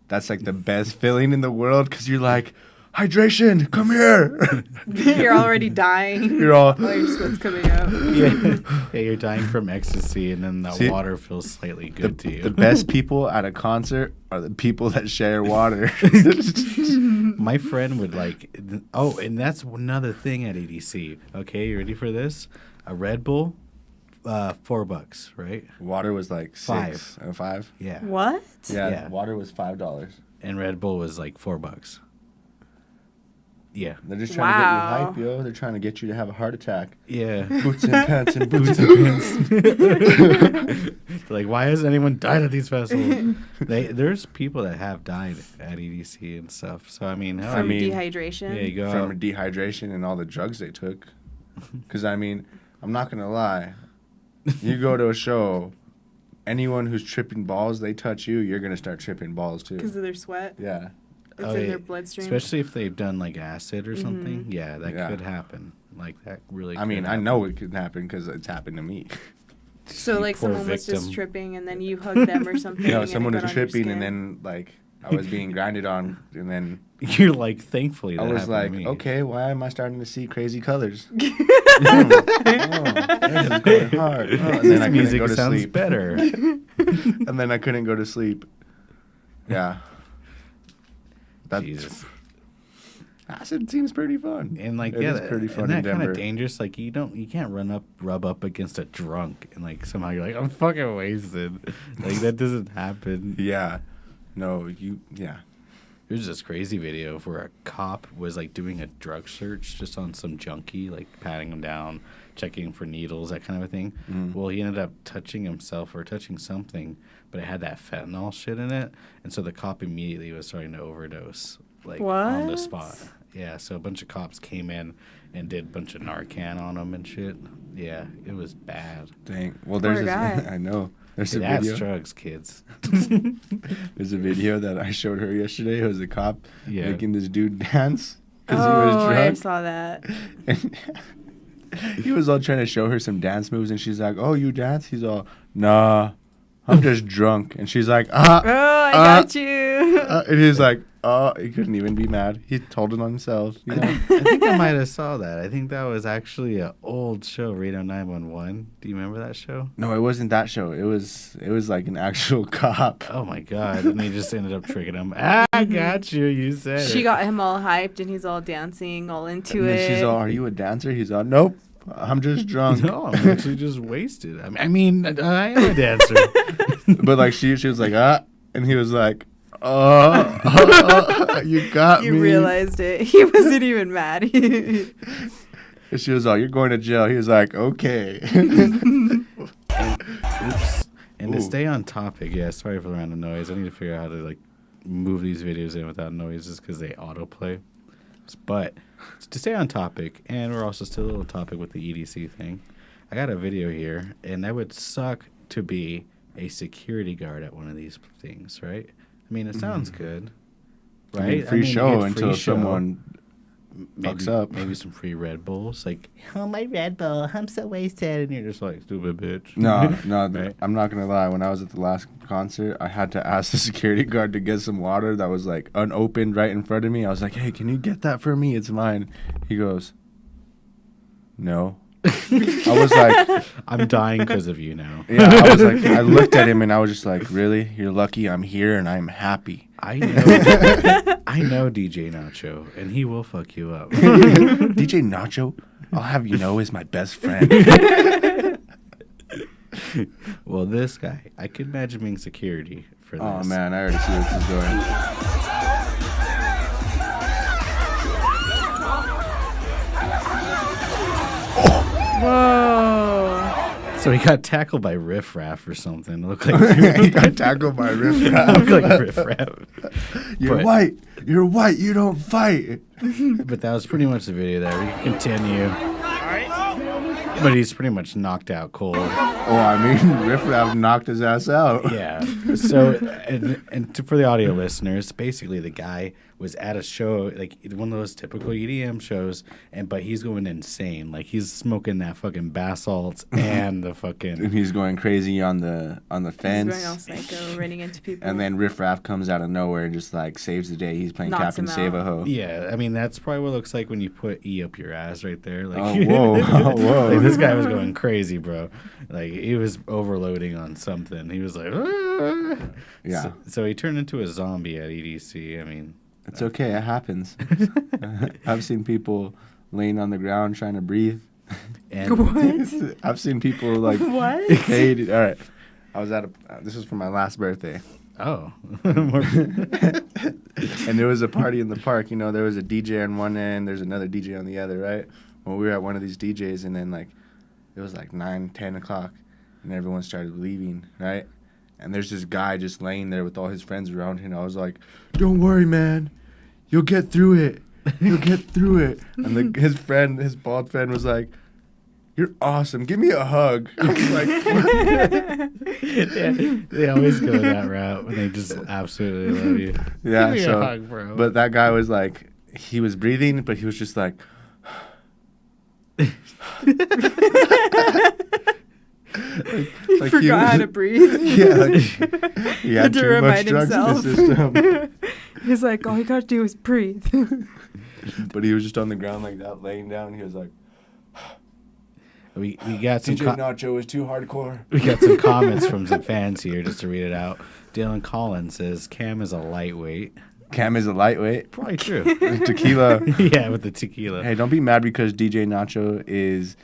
that's like the best feeling in the world because you're like, hydration, come here. You're already dying. You're all. All your sweat's coming out. Yeah, you're dying from ecstasy, and then the See, water feels slightly good to you. The best people at a concert are the people that share water. My friend would like, and that's another thing at EDC. Okay, you ready for this? A Red Bull, $4, right? Water was like $5. $5. Yeah. What? Yeah, water was $5. And Red Bull was like $4. Yeah. They're just trying to get you hype, yo. They're trying to get you to have a heart attack. Yeah. Boots and pants and boots and pants. Like, why has anyone died at these festivals? There's people that have died at EDC and stuff. So I mean, From dehydration. Yeah, you go From out. dehydration and all the drugs they took. Because I mean, I'm not gonna lie. You go to a show, anyone who's tripping balls, they touch you, you're gonna start tripping balls too. Because of their sweat. Yeah. It's in their bloodstream. Especially if they've done like acid or something. Yeah, that could happen. Like that really. I mean, I know it could happen because it's happened to me. So like Poor someone was just victim. tripping and then you hugged them or something. You know, and someone it was got on your tripping and skin. then like I was being grinded on and then You're like, thankfully that I was happened like, to me. okay, why am I starting to see crazy colors? This is going hard. And then This I couldn't music go to sounds sleep. better. And then I couldn't go to sleep. Yeah. Jesus. Acid seems pretty fun. And like, It yeah, is pretty fun isn't in that kind Denver. of dangerous? Like, you can't rub up against a drunk and like somehow you're like, I'm fucking wasted. Like that doesn't happen. Yeah. No, There's this crazy video of where a cop was like doing a drug search just on some junkie, like patting him down, checking for needles, that kind of a thing. Well, he ended up touching himself or touching something, but it had that fentanyl shit in it, and so the cop immediately was starting to overdose, like on the spot. Yeah, so a bunch of cops came in and did a bunch of Narcan on him and shit. Yeah, it was bad. Dang. Well, there's Poor this. guy. I know. There's a That's video. drugs, kids. There's a video that I showed her yesterday. It was a cop Yeah. making this dude dance because Oh, he was I drunk. saw that. And he was all trying to show her some dance moves, and she's like, "Oh, you dance?" He's all, "Nah, I'm just drunk." And she's like, Oh, I got you. and he's like, "Oh," he couldn't even be mad. He told it on himself. You know? I think I might have saw that. I think that was actually an old show, Radio 911. Do you remember that show? No, it wasn't that show. It was like an actual cop. Oh my god! And they just ended up tricking him. I got you. You said She it. got him all hyped and he's all dancing, all into And it. then she's all, "Are you a dancer?" He's all, "Nope, I'm just drunk." No, I'm actually just wasted. I mean, I am a dancer. But like she was like, and he was like, you got You me. realized it. He wasn't even mad. And she was all, "You're going to jail." He was like, "Okay." Oops. And to Ooh. stay on topic, yeah, sorry for the random noise. I need to figure out how to like move these videos in without noises because they autoplay. But to stay on topic, and we're also still a little topic with the EDC thing. I got a video here, and that would suck to be a security guard at one of these things, right? I mean, it sounds good, right? I mean, free you show get until free show. someone Maybe some free Red Bulls. Like, oh, my Red Bull, I'm so wasted. And you're just like, stupid bitch. No, Right. I'm not gonna lie. When I was at the last concert, I had to ask the security guard to get some water that was like unopened right in front of me. I was like, "Hey, can you get that for me? It's mine." He goes, "No." I was like, I'm dying because of you now. yeah. I was like, I looked at him and I was just like, "Really? You're lucky I'm here and I'm happy." I know DJ Nacho, and he will fuck you up. DJ Nacho, I'll have you know, is my best friend. Well, this guy, I could imagine being security for this. Oh man, I already see where this is going. Whoa. So he got tackled by Riff Raff or something. It looked like He got tackled by Riff Raff. looked like Riff Raff. You're But- white. You're white. You don't fight. But that was pretty much the video there. We can continue. But he's pretty much knocked out cold. Oh, I mean, Riff Raff knocked his ass out. Yeah. So, for the audio listeners, basically the guy was at a show, like one of those typical EDM shows, but he's going insane. Like he's smoking that fucking bath salts and the And fucking. he's going crazy on the He's fence. going all psycho, running into people. And then Riff Raff comes out of nowhere and just like saves the day. He's playing Knocks Captain him out. Save-A-Ho. Yeah, I mean that's probably what it looks like when you put E up your ass right there. Like, Oh, whoa. Oh, whoa. Like, this guy was going crazy, bro. Like he was overloading on something. He was like, "Ah." Yeah. So he turned into a zombie at EDC. I mean, It's okay. It happens. I've seen people laying on the ground trying to breathe. and What? I've seen people like What? paid. All right. I was at this was for my last birthday. oh, And there was a party in the park. You know, there was a DJ on one end, there's another DJ on the other, right? Well, we were at one of these DJs, and then, like, it was like 9, 10 o'clock, and everyone started leaving, right? And there's this guy just laying there with all his friends around him. I was like, "Don't worry, man. You'll get through it. You'll get through it." And his bald friend was like, "You're awesome. Give me a hug." I was like, "What?" yeah, they always go that route when they just absolutely love you. Yeah, Give me so, a hug, bro. but that guy was like, he was breathing, but he was just like, He like forgot how to breathe. Yeah, like, he had to too much remind drugs in himself. his system. He's like, all you gotta do is breathe. But he was just on the ground like that, laying down. He was like, we got some "DJ Nacho is too hardcore." we got some comments from some fans here just to read it out. Dylan Collins says Cam is a lightweight. Cam is a lightweight. Probably true. Tequila. Yeah, with the tequila. Hey, don't be mad because DJ Nacho is,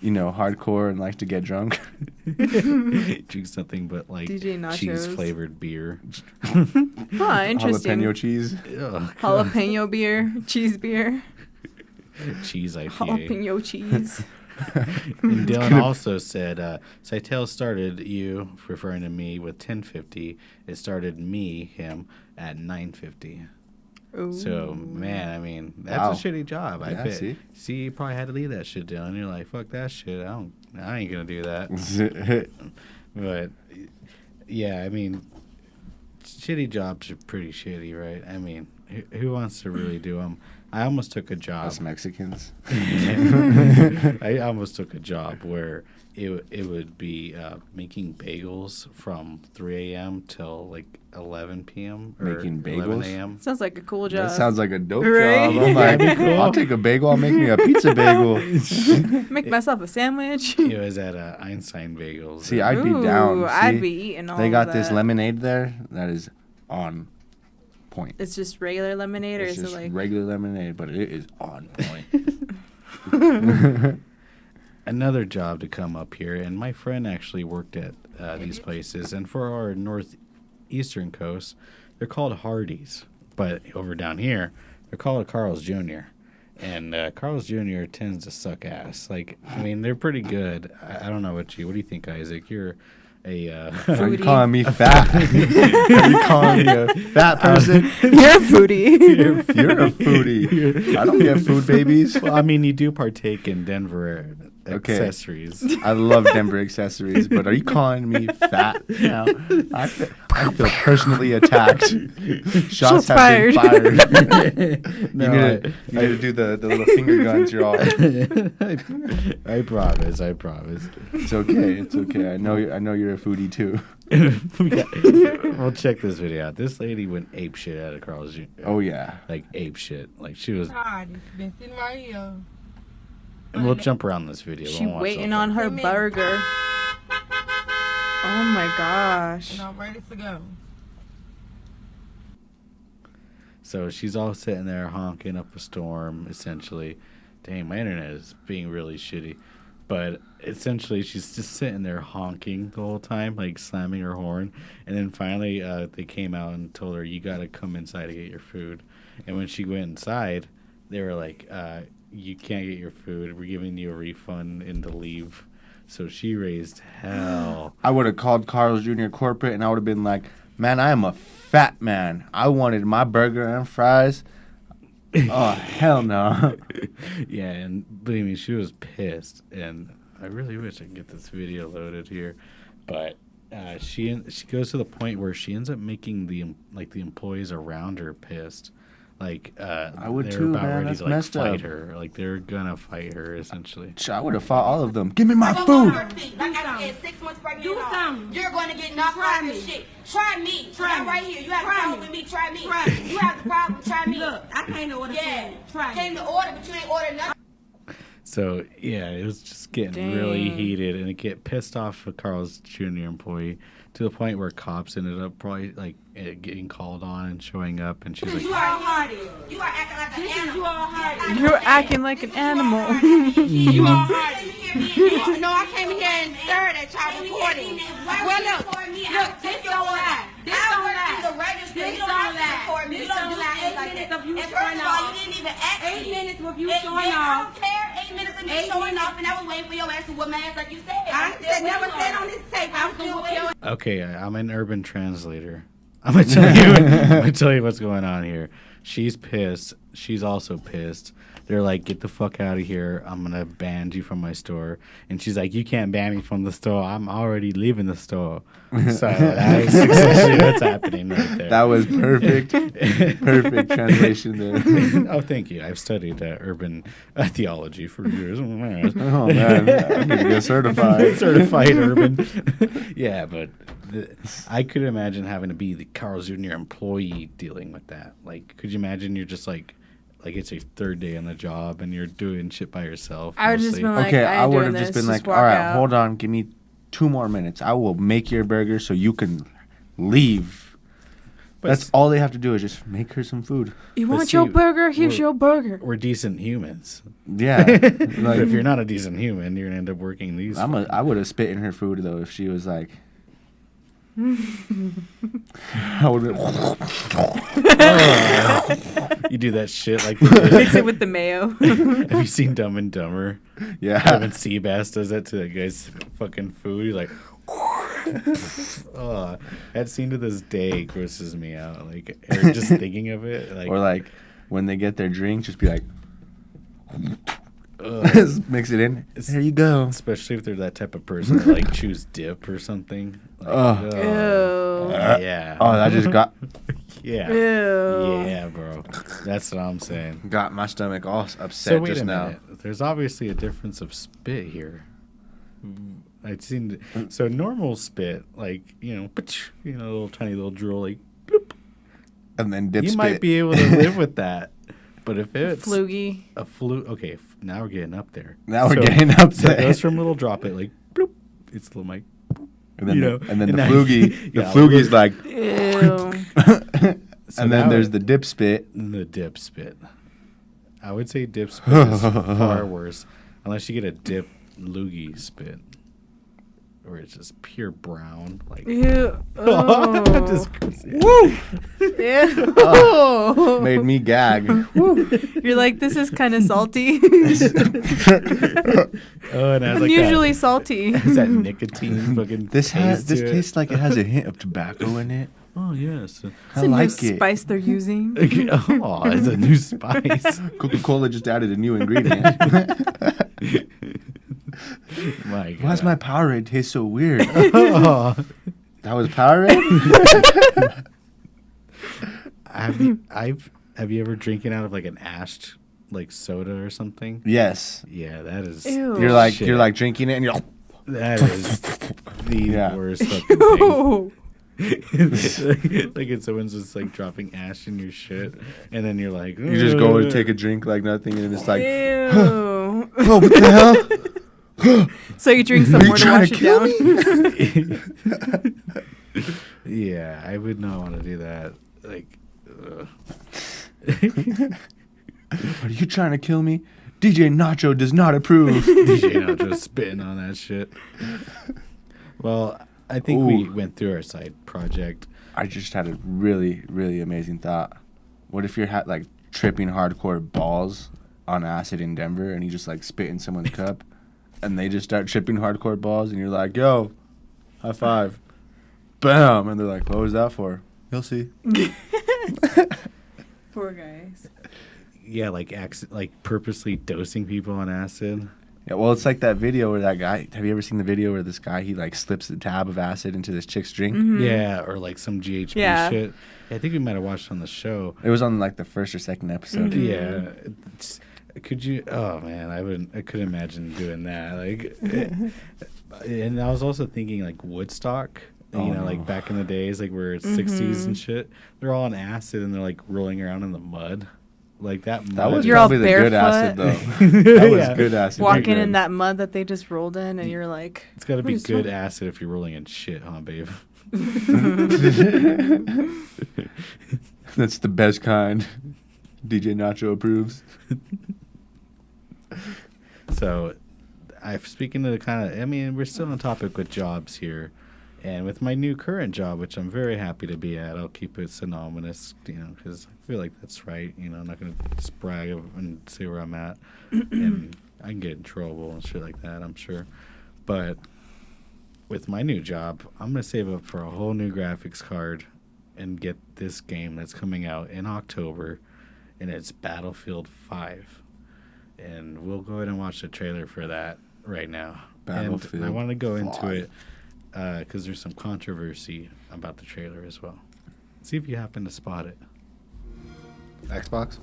hardcore and likes to get drunk. Drinks nothing but like DJ Nachos. cheese flavored beer. Huh, interesting. Jalapeno cheese. Ugh, Jalapeno beer, cheese beer, cheese IPA. jalapeno cheese. And Dylan also said, Seitel started you, referring to me, with 10:50. It started him, at 9:50. Ooh. So, man, I mean, that's Wow. a shitty job. I Yeah, bet. See, you probably had to leave that shit, Dylan. You're like, fuck that shit. I ain't gonna do that. But, yeah, I mean, shitty jobs are pretty shitty, right? I mean, who wants to really do them? I almost took a job. Us Mexicans. I almost took a job where it would be making bagels from 3 a.m. till like 11 p.m. or Making 11 bagels? a.m. Sounds like a cool job. That sounds like a dope Right? job. I'm like, That'd be cool. I'll take a bagel. I'll make me a pizza bagel. Make myself a sandwich. It was at Einstein Bagels. See, I'd be down. Ooh, I'd See, be eating all They got of this that. lemonade there that is on point. It's just regular lemonade, or It's is it just like? regular lemonade, but it is on point. Another job to come up here, and my friend actually worked at these places. And for our northeastern coast, they're called Hardee's, but over down here, they're called Carl's Jr. And Carl's Jr. tends to suck ass. Like, I mean, they're pretty good. I don't know what do you think, Isaac? You're a Are you Foodie. calling me fat? Are you calling me a fat person? You're a foodie. You're a foodie. I don't get food babies. well, I mean, you do partake in Denver Okay. accessories. I love Denver accessories, but are you calling me fat now? I feel personally attacked. Shots have fired. been fired. No, you need to do the little finger guns. You're all. I promise. It's okay. It's okay. I know you're a foodie too. Well, check this video out. This lady went ape shit at a Carl's Jr. Oh yeah. Like ape shit. Like she was. God, it's been sitting right here. And we'll jump around this video. She We'll watch waiting the whole on her burger. Oh my gosh. And I'm ready to go. So she's all sitting there honking up a storm, essentially. Dang, my internet is being really shitty. But essentially, she's just sitting there honking the whole time, like slamming her horn. And then finally, they came out and told her, you got to come inside to get your food. And when she went inside, they were like, you can't get your food. We're giving you a refund and to leave. So she raised hell. I would have called Carl's Jr. corporate and I would have been like, man, I am a fat man. I wanted my burger and fries. Oh, hell no. Yeah, and believe me, she was pissed. And I really wish I could get this video loaded here. But she goes to the point where she ends up making the employees around her pissed. Like I would they're too, about man. ready That's to like messed fight up. her. Like they're gonna fight her essentially. I would have fought all of them. Give me my food. Like I said, 6 months pregnant. Do something. You're going to get knocked out and shit. Try me. I'm right here. You have a problem with me. Try me. You have the problem. Try me. Look, I came to order food. Try Came me. to order, but you ain't ordered nothing. So yeah, it was just getting really heated, and it get pissed off a Carl's Jr. employee to the point where cops ended up probably like getting called on and showing up, and she's like, You are hard. You are acting like an animal. You all hard. You're acting like an animal. You all hard. No, I came here and stared at y'all recording. Well, look, this don't lie. This don't lie. This don't lie. You This don't don't do lie. things 8 like minutes that. of you And first showing of all, you off. didn't even ask 8 me. minutes of you I showing off. don't care. 8 minutes of me 8 showing minutes. off, and I was waiting for your ass to whip my ass like you said. I said never said on this tape. I was still gonna whoop your okay, I'm an urban translator. I'm gonna tell you what's going on here. She's pissed. She's also pissed. They're like, get the fuck out of here. I'm going to ban you from my store. And she's like, you can't ban me from the store. I'm already leaving the store. So that's essentially what's happening right there. That was perfect. Perfect translation there. Oh, thank you. I've studied urban theology for years. Oh, man. I need to get certified. Certified urban. Yeah, but I could imagine having to be the Carl's Jr. employee dealing with that. Like, could you imagine you're just like it's your third day on the job and you're doing shit by yourself? I would just mostly? been like, Okay, I ain't would doing have just this, been like, walk all right, out. hold on, give me 2 more minutes. I will make your burger so you can leave. But That's all they have to do is just make her some food. You But want see, your burger? Here's your burger. We're decent humans. Yeah. But Like, if you're not a decent human, you're gonna end up working these. I would have spit in her food though if she was like. I would You do that shit like Mix it with the mayo. Have you seen Dumb and Dumber? yeah. Kevin Seabass does that to that guy's fucking food. He's like, oh, that scene to this day grosses me out. Like, or just thinking of it. Like, Or like when they get their drink, just be like, ugh. just mix it in. There you go. Especially if they're that type of person that like choose dip or something. Like, Ugh. Ew. Yeah. Oh, that just got Yeah. Ew. Yeah, bro. That's what I'm saying. got my stomach all upset So wait just a now. minute. There's obviously a difference of spit here. I've seen so normal spit, like little tiny little drool, like bloop. And then dip You spit. might be able to live with that, but if it's Flugy. a flu, okay, now we're getting up there. Now we're getting up So it there. goes from little drop it, like bloop. It's the like, And then, you know, and then and the now- flugy, yeah, flugy's like, Ew. So and then now there's the dip spit. the dip spit. I would say dip spit is far worse, unless you get a dip loogie spit, where it's just pure brown, like. Ew. Oh. Just- Woo. Ew. Made me gag. You're like, this is kind of salty. Oh, and it has I'm like usually salty. Is that nicotine fucking This taste to it? tastes like it has a hint of tobacco in it. Oh yes. It's I a new like it. spice they're using. Oh, it's a new spice. Coca-Cola just added a new ingredient. My God. Why does my Powerade taste so weird? Oh. That was Powerade? Have you ever drinking out of like an ashed like soda or something? Yes. Yeah, that is. Ew. You're like shit. you're like drinking it and you're That is the Yeah. worst fucking thing. Ew. Like if someone's just like dropping ash in your shit, and then you're like, you just go and take a drink like nothing and it's like, Ew. oh, what the hell? So you drink some Are you more to trying wash to it kill down. Yeah, I would not want to do that. Like, Are you trying to kill me? DJ Nacho does not approve. DJ Nacho spitting on that shit. Well, I think we Ooh. went through our side project. I just had a really, really amazing thought. What if you're like tripping hardcore balls on acid in Denver and you just like spit in someone's cup and they just start tripping hardcore balls and you're like, yo, high five. Bam. And they're like, what was that for? You'll see. Poor guys. Yeah, like purposely dosing people on acid. Yeah, well, it's like that video where that guy, have you ever seen the video where this guy, he like slips a tab of acid into this chick's drink? Yeah, or like some GHB Yeah. shit. I think we might have watched it on the show. It was on like the first or second episode. Yeah. Could you? Oh man, I couldn't imagine doing that. Like, and I was also thinking like Woodstock. Oh, You know, no. like back in the days, like where it's 60s and shit. They're all on acid and they're like rolling around in the mud. Like that mud. That was You're all probably the good acid, barefoot. though. That was Yeah. good acid. Walking in that mud that they just rolled in, and you're like, It's got to be What is good wrong? acid if you're rolling in shit, huh, babe? That's the best kind. DJ Nacho approves. So, speaking of the kind of, I mean, we're still on topic with jobs here. And with my new current job, which I'm very happy to be at, I'll keep it synonymous, you know, because I feel like that's right. You know, I'm not going to just brag and say where I'm at. And I can get in trouble and shit like that, I'm sure. But with my new job, I'm going to save up for a whole new graphics card and get this game that's coming out in October. And it's Battlefield 5. And we'll go ahead and watch the trailer for that right now. Battlefield And I want to go into 5. it because there's some controversy about the trailer as well. See if you happen to spot it. Xbox?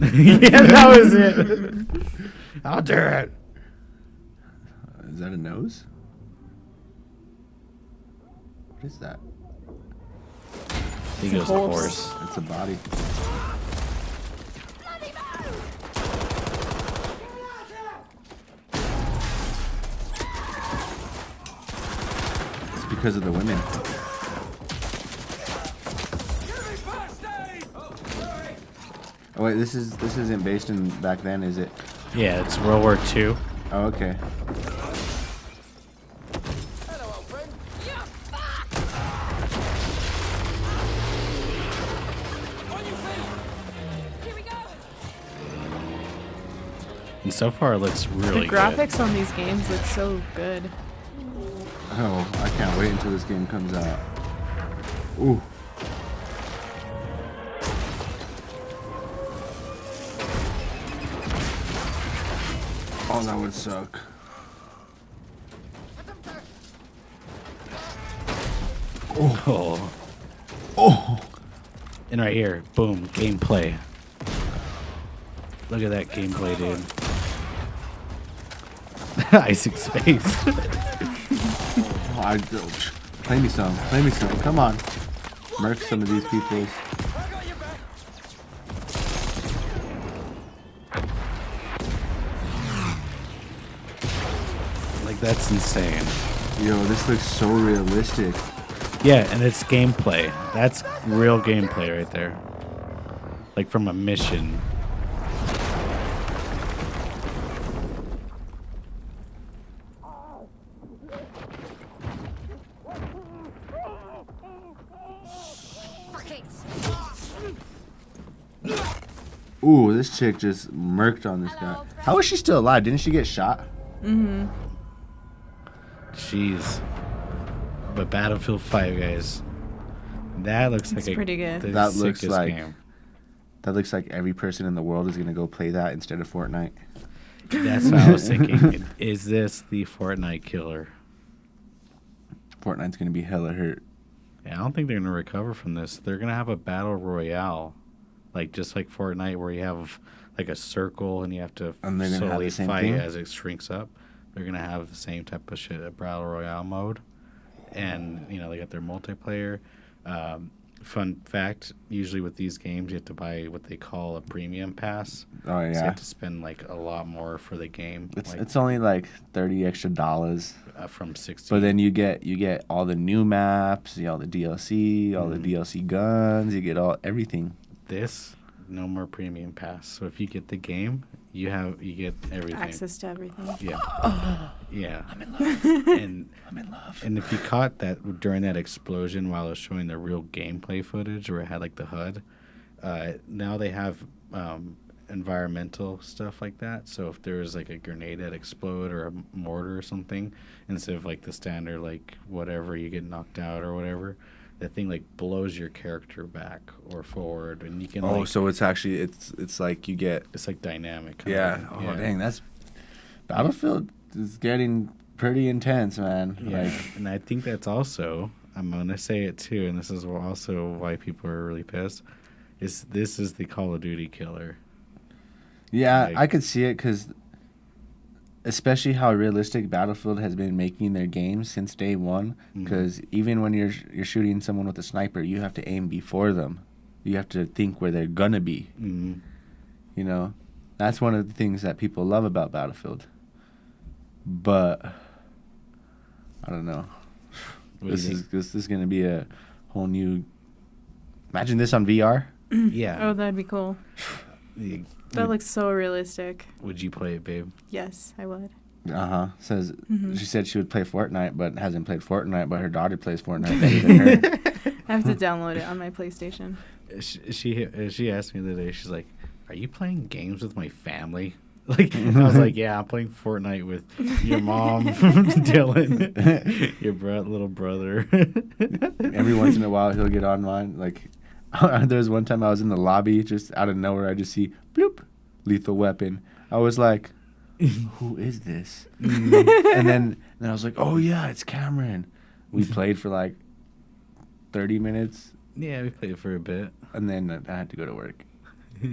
Yeah, that was it. I'll do it. Is that a nose? What is that? I think it was a horse. It's a body. It's because of the women. Oh wait, this isn't based in back then, is it? Yeah, it's World War II. Oh, okay. And so far, it looks really the graphics on these games look so good. Oh, I can't wait until this game comes out. Ooh. Oh, that would suck. good. Oh. Oh. And right here, boom, gameplay. Look at that gameplay, dude. Isaac's face. Oh, play me some. Play me some. Come on. Murk some of these people. Like, that's insane. Yo, this looks so realistic. Yeah, and it's gameplay. That's real gameplay right there. Like from a mission. Ooh, this chick just murked on this guy. How is she still alive? Didn't she get shot? Mm-hmm. Jeez. But Battlefield 5, guys. That looks It's like pretty good. the That looks sickest like game. That looks like every person in the world is gonna go play that instead of Fortnite. That's what I was thinking. Is this the Fortnite killer? Fortnite's gonna be hella hurt. Yeah, I don't think they're gonna recover from this. They're gonna have a battle royale, like just like Fortnite, where you have like a circle and you have to And they're gonna have slowly the same fight thing? as it shrinks up. They're gonna have the same type of shit, a battle royale mode, and they got their multiplayer. Fun fact: usually with these games, you have to buy what they call a premium pass. Oh So you yeah. have to spend like a lot more for the game. It's only like $30 extra, from 60. but then you get all the new maps, all the DLC, all the Mm-hmm. DLC guns. You get everything. This no more premium pass. So if you get the game, you get everything. Access to everything. Yeah. Yeah. I'm in love. And I'm in love. and if you caught that during that explosion while it was showing the real gameplay footage where it had like the HUD, now they have environmental stuff like that. So if there was like a grenade that explode or a mortar or something, instead of like the standard like whatever you get knocked out or whatever, that thing like blows your character back or forward, and you can. Oh, like, so it's actually it's like you get. it's like dynamic. Yeah. Oh dang, that's Battlefield is getting pretty intense, man. Yeah, Like, and I think that's also, I'm gonna say it too, and this is also why people are really pissed. This is the Call of Duty killer. yeah, Like- I could see it because, especially how realistic Battlefield has been making their games since day one. Mhm. Because even when you're shooting someone with a sniper, you have to aim before them. You have to think where they're gonna be. Mm. You know, that's one of the things that people love about Battlefield. But I don't know. What do you think? This is gonna be a whole new. Imagine this on VR. Yeah. Oh, that'd be cool. You- That looks so realistic. would you play it, babe? Yes, I would. Says Mhm. she said she would play Fortnite, but hasn't played Fortnite. But her daughter plays Fortnite better than her. I have to download it on my PlayStation. She asked me the other day. She's like, "Are you playing games with my family?" Like I was like, "Yeah, I'm playing Fortnite with your mom, Dylan, your little brother." Every once in a while, he'll get online. Like, there's one time I was in the lobby, just out of nowhere, I just see bloop, Lethal Weapon. I was like, "Who is this?" and then I was like, "Oh yeah, it's Cameron." We played for like 30 minutes, Yeah, we played for a bit. and then I had to go to work.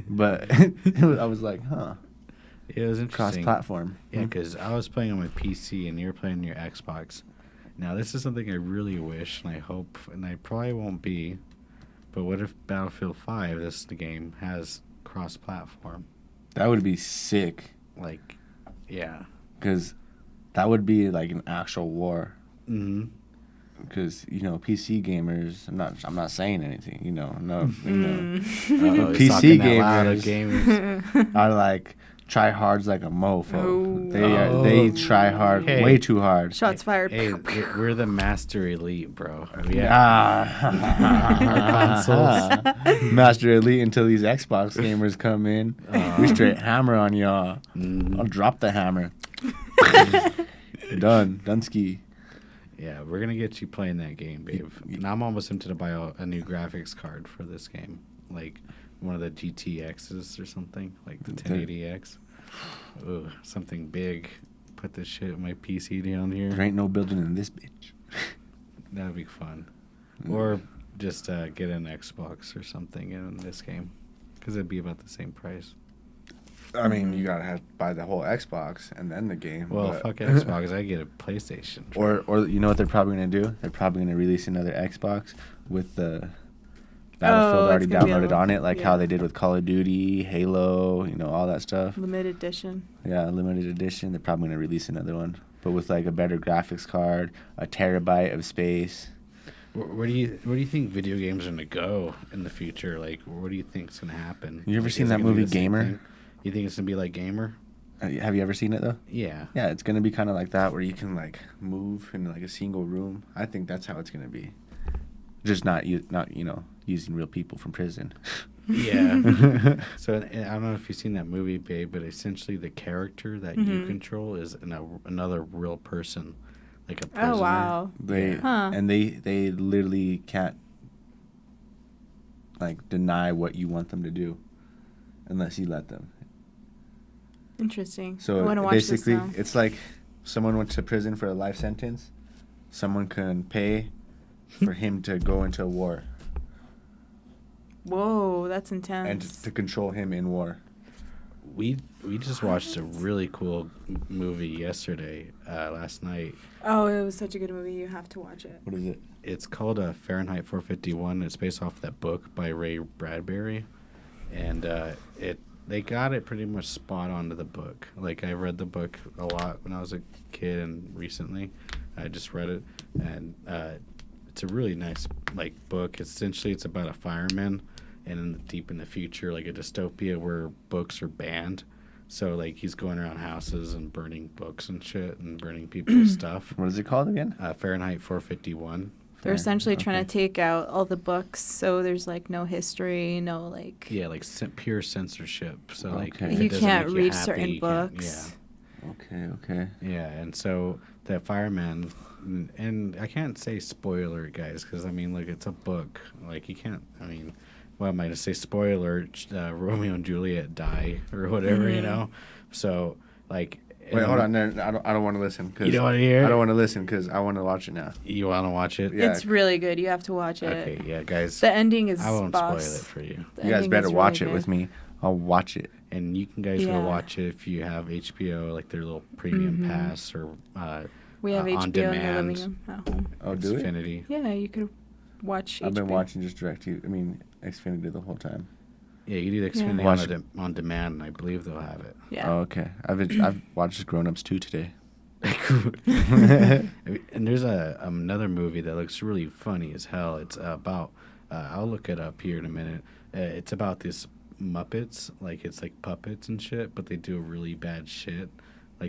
But I was like, "Huh." Yeah, it was interesting. Cross-platform. Yeah, because I was playing on my PC and you were playing on your Xbox. Now, this is something I really wish and I hope, and I probably won't be, but what if Battlefield 5, this the game, has cross-platform? That would be sick, Like, yeah. because that would be like an actual war. Mm-hmm. Because PC gamers, I'm not saying anything. Oh, PC gamers gamers. are like tryhards like a mofo. Oh. They try hard, Hey. way too hard. Shots fired. Hey, we're the master elite, bro. Yeah. Ah. Master Elite until these Xbox gamers come in. We straight hammer on y'all. I'll drop the hammer. Done ski. Yeah, we're gonna get you playing that game, babe. And I'm almost tempted to buy a new graphics card for this game, like one of the GTXs or something, like the 1080X. Ooh, something big. Put this shit on my PC down here. There ain't no building in this bitch. That'd be fun. Or just get an Xbox or something in this game, because it'd be about the same price. I mean, you gotta have to buy the whole Xbox and then the game. Well, fuck Xbox. I get a PlayStation. Or you know what they're probably gonna do? They're probably gonna release another Xbox with the Battlefield already it's gonna be downloaded on it, like how yeah. they did with Call of Duty, Halo, all that stuff. Limited edition. Yeah, limited edition. They're probably gonna release another one, but with like a better graphics card, a terabyte of space. Where do you think video games are gonna go in the future? Like, what do you think's gonna happen? You ever Like, seen is it that gonna be movie the same Gamer? thing? You think it's gonna be like Gamer? Have you ever seen it though? Yeah. Yeah, it's gonna be kind of like that, where you can like move in like a single room. I think that's how it's gonna be. Just not using real people from prison. Yeah. So I don't know if you've seen that movie, babe, but essentially the character that you Mhm. control is another real person, like a prisoner. Oh wow. They Huh. and they literally can't like deny what you want them to do, unless you let them. Interesting. I So want to watch basically, this now. it's like someone went to prison for a life sentence. Someone can pay for him to go into a war Whoa, that's and intense. to control him in war. We just watched a really cool movie yesterday, last night. Oh, it was such a good movie. You have to watch it. What is it? It's called Fahrenheit 451. It's based off that book by Ray Bradbury, and they got it pretty much spot on to the book. Like, I read the book a lot when I was a kid, and recently I just read it, and it's a really nice book. Essentially, it's about a fireman, and deep in the future, like a dystopia where books are banned. So he's going around houses and burning books and shit and burning people's stuff. What is it called again? Fahrenheit 451. They're essentially trying to take out all the books, so there's no history, no Yeah, pure censorship. So Okay. if it you doesn't can't make read happy, certain you can't- books. Okay. Yeah, and so that fireman, and I can't say spoiler, guys, because it's a book. You can't. What am I to say? Spoiler: Romeo and Juliet die or whatever, you know. So Wait, hold on. No, I don't want to listen. You don't want to hear? I don't want to listen because I want to watch it now. You want to watch it? Yeah. It's really good. You have to watch it. Okay, yeah, guys. The ending is I won't boss. spoil it for you. The You guys ending better is watch really it with good. me. I'll watch it. And you can guys Yeah. go watch it if you have HBO, their little premium pass, or We have on HBO in the demand. living room at home. Oh, do it? Xfinity. Yeah, you could watch I've been HBO. watching just Xfinity the whole time. Yeah, you do Xfinity Watch on demand, and I believe they'll have it. Yeah. Oh, okay. I've watched Grown Ups 2 today. And there's another movie that looks really funny as hell. It's about I'll look it up here in a minute. It's about these Muppets, it's puppets and shit, but they do really bad shit,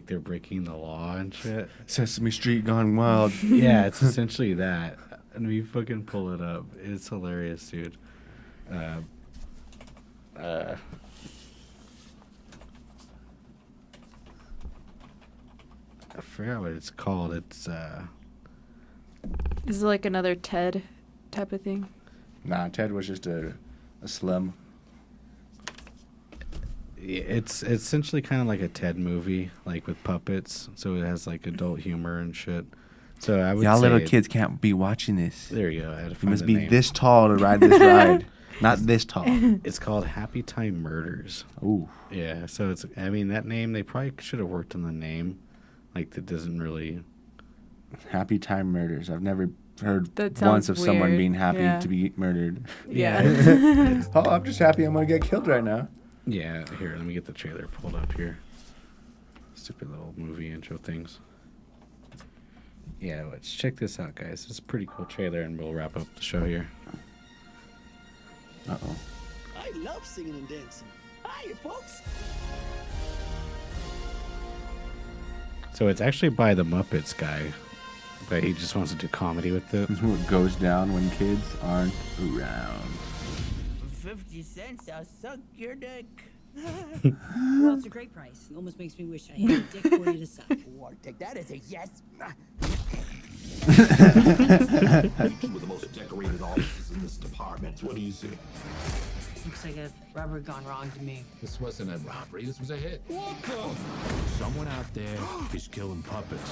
they're breaking the law and shit. Sesame Street Gone Wild. Yeah, it's essentially that. And we fucking pull it up. It's hilarious, dude. I forgot what it's called. It's Is it another Ted type of thing? Nah, Ted was just a slum. it's essentially kind of like a Ted movie, with puppets. So it has adult humor and shit. So I would Y'all say little kids can't be watching this. There you go. I had to You find must the be name. this tall to ride this ride. Not this tall. It's called Happy Time Murders. Ooh. Yeah. So it's. That name, they probably should have worked on the name. That doesn't really. Happy Time Murders. I've never heard That once sounds of someone weird. being happy Yeah. to be murdered. Yeah. Oh, I'm just happy I'm going to get killed right now. Yeah. Here, let me get the trailer pulled up here. Stupid little movie intro things. Yeah, let's check this out, guys. It's a pretty cool trailer, and we'll wrap up the show here. Uh-oh. I love singing and dancing. Hiya, folks. So it's actually by the Muppets guy, but he just wants to do comedy with it. This is what goes down when kids aren't around. For 50 cents, I'll suck your dick. Well, it's a great price. It almost makes me wish I had a dick for you to suck. Oh, I'll take that as a yes. Two of the most decorated offices in this department. What do you see? Looks like a rubber gone wrong to me. This wasn't a robbery, this was a hit. What the? Someone out there is killing puppets.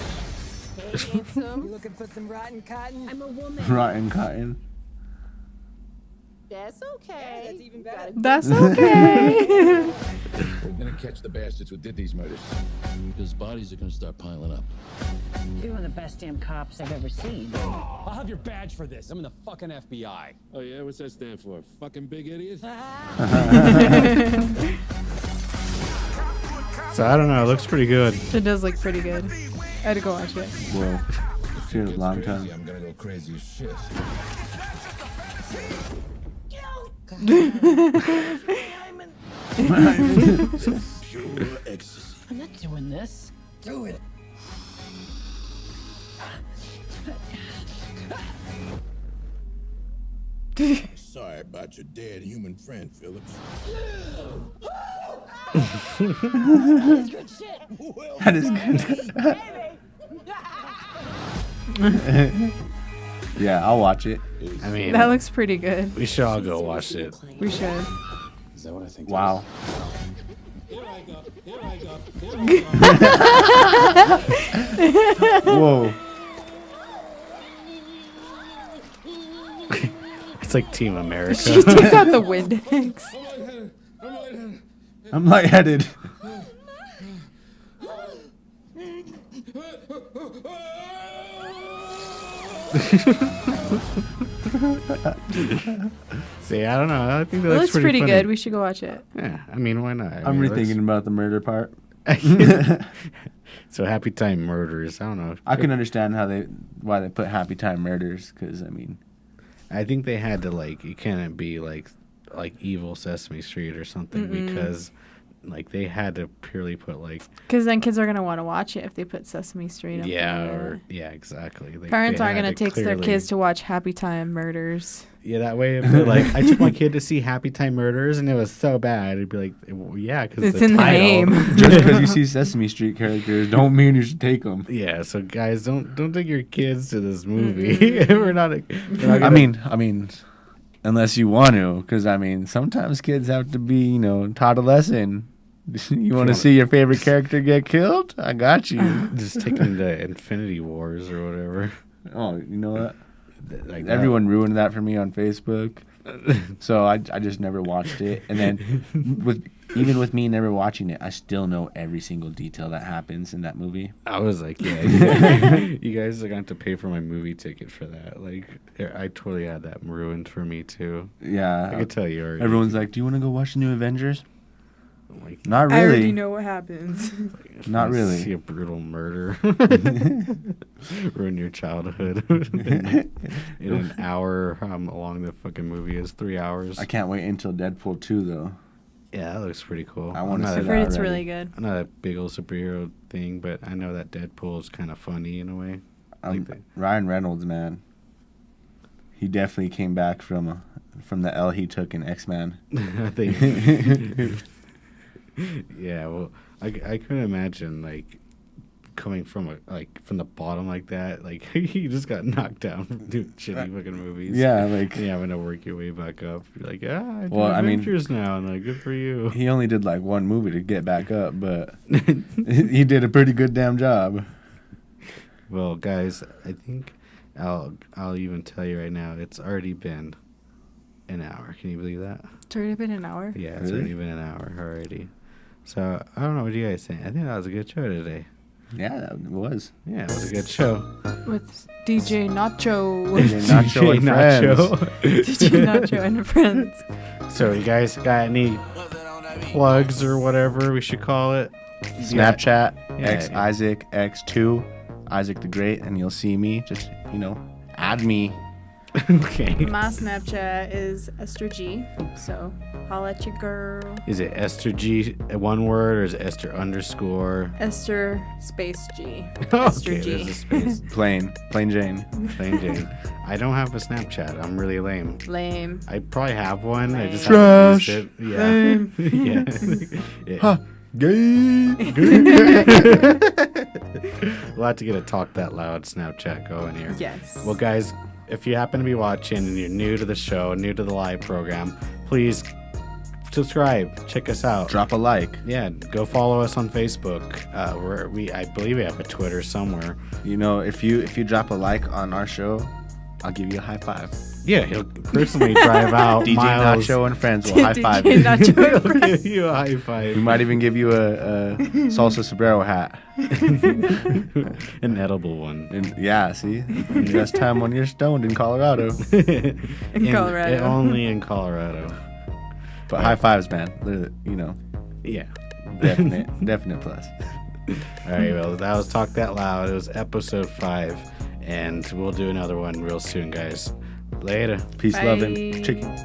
Hey, handsome. You looking for some rotten cotton? I'm a woman. Rotten cotton. That's okay. That's even better. That's okay. We're gonna catch the bastards who did these murders. Because bodies are gonna start piling up. You're one of the best damn cops I've ever seen. I'll have your badge for this. I'm in the fucking FBI. Oh yeah, what's that stand for? Fucking big idiot? So I don't know. It looks pretty good. It does look pretty good. I had to go watch it. Whoa. Cheers, long time. I'm gonna go crazy as shit. Pure ecstasy. I'm not doing this. Do it. Sorry about your dead human friend, Phillips. That's good shit. That is good. Yeah, I'll watch it. That looks pretty good. We should all go watch it. We should. Is that what I think? Wow. Here I Whoa. It's like Team America. She takes out the Windex. I'm lightheaded. See, I don't know. I think that It looks looks pretty funny. good. We should go watch it. Yeah, I mean, why not? I'm it looks- rethinking about the murder part. So Happy Time Murders. I don't know. I can understand why they put Happy Time Murders, because I mean, I think they had to it couldn't be like Evil Sesame Street or something because they had to purely put because then kids are gonna want to watch it if they put Sesame Street up there. exactly. Parents aren't gonna take their kids to watch Happy Time Murders. Yeah, that way if they're like, I took my kid to see Happy Time Murders and it was so bad, it'd be like, well, yeah, because it's in the name. Just because you see Sesame Street characters don't mean you should take them. Yeah, so guys, don't take your kids to this movie. we're not I mean, unless you want to, because I mean, sometimes kids have to be, taught a lesson. You want to see your favorite character get killed? I got you. Just take them to Infinity Wars or whatever. Oh, you know what? Everyone ruined that for me on Facebook, so I just never watched it. And then even with me never watching it, I still know every single detail that happens in that movie. I was like, yeah, you guys are going to have to pay for my movie ticket for that. I totally had that ruined for me too. Yeah, I could tell you already. Everyone's like, do you want to go watch the new Avengers? Not really. I already know what happens. Not really. See a brutal murder. Ruin your childhood in an hour. How long the fucking movie is? 3 hours. I can't wait until Deadpool 2 though. Yeah, that looks pretty cool. I want to see that. I've heard it's really good. I'm not a big old superhero thing, but I know that Deadpool is kind of funny in a way. Ryan Reynolds, man. He definitely came back from the L he took in X-Men. I think. Yeah, well, I couldn't imagine coming from from the bottom like that. He just got knocked down from doing shitty fucking movies. Yeah, having to work your way back up. You're like, I do well, Avengers now, and good for you. He only did one movie to get back up, but he did a pretty good damn job. Well, guys, I think I'll even tell you right now, it's already been an hour. Can you believe that? It's already been an hour? Yeah, it's already been an hour already. So, I don't know what you guys think. I think that was a good show today. Yeah, that was. Yeah, it was a good show. With DJ Nacho. DJ Nacho and friends. DJ Nacho and friends. So, you guys got any plugs or whatever we should call it? Snapchat, Isaac, X2, Isaac the Great, and you'll see me. Just, add me. Okay. My Snapchat is Esther G. So holla at your girl. Is it Esther G, one word, or is it Esther _ Esther space G. Esther G. There's a space. Plain Jane. Plain Jane. I don't have a Snapchat. I'm really lame. Lame. I probably have one. Lame. I just Trash. haven't used it. Yeah. Lame. Yeah. Huh. Gay. We'll have to get a Talk That Loud Snapchat going here. Yes. Well, guys, if you happen to be watching and you're new to the show, new to the live program, please subscribe. Check us out. Drop a like. Yeah, go follow us on Facebook. I believe we have a Twitter somewhere. If you drop a like on our show, I'll give you a high five. Yeah, he'll personally drive out DJ miles. Nacho and friends will high five DJ Nacho and He'll friends. give you a high five. We might even give you a salsa sombrero hat. An edible one. And, yeah, see? Best time when you're stoned in Colorado. In Colorado. Only in Colorado. But high fives, man. Yeah. Definite plus. All right, well, that was Talk That Loud. It was episode 5, and we'll do another one real soon, guys. Later. Peace, Bye. love, and chicken.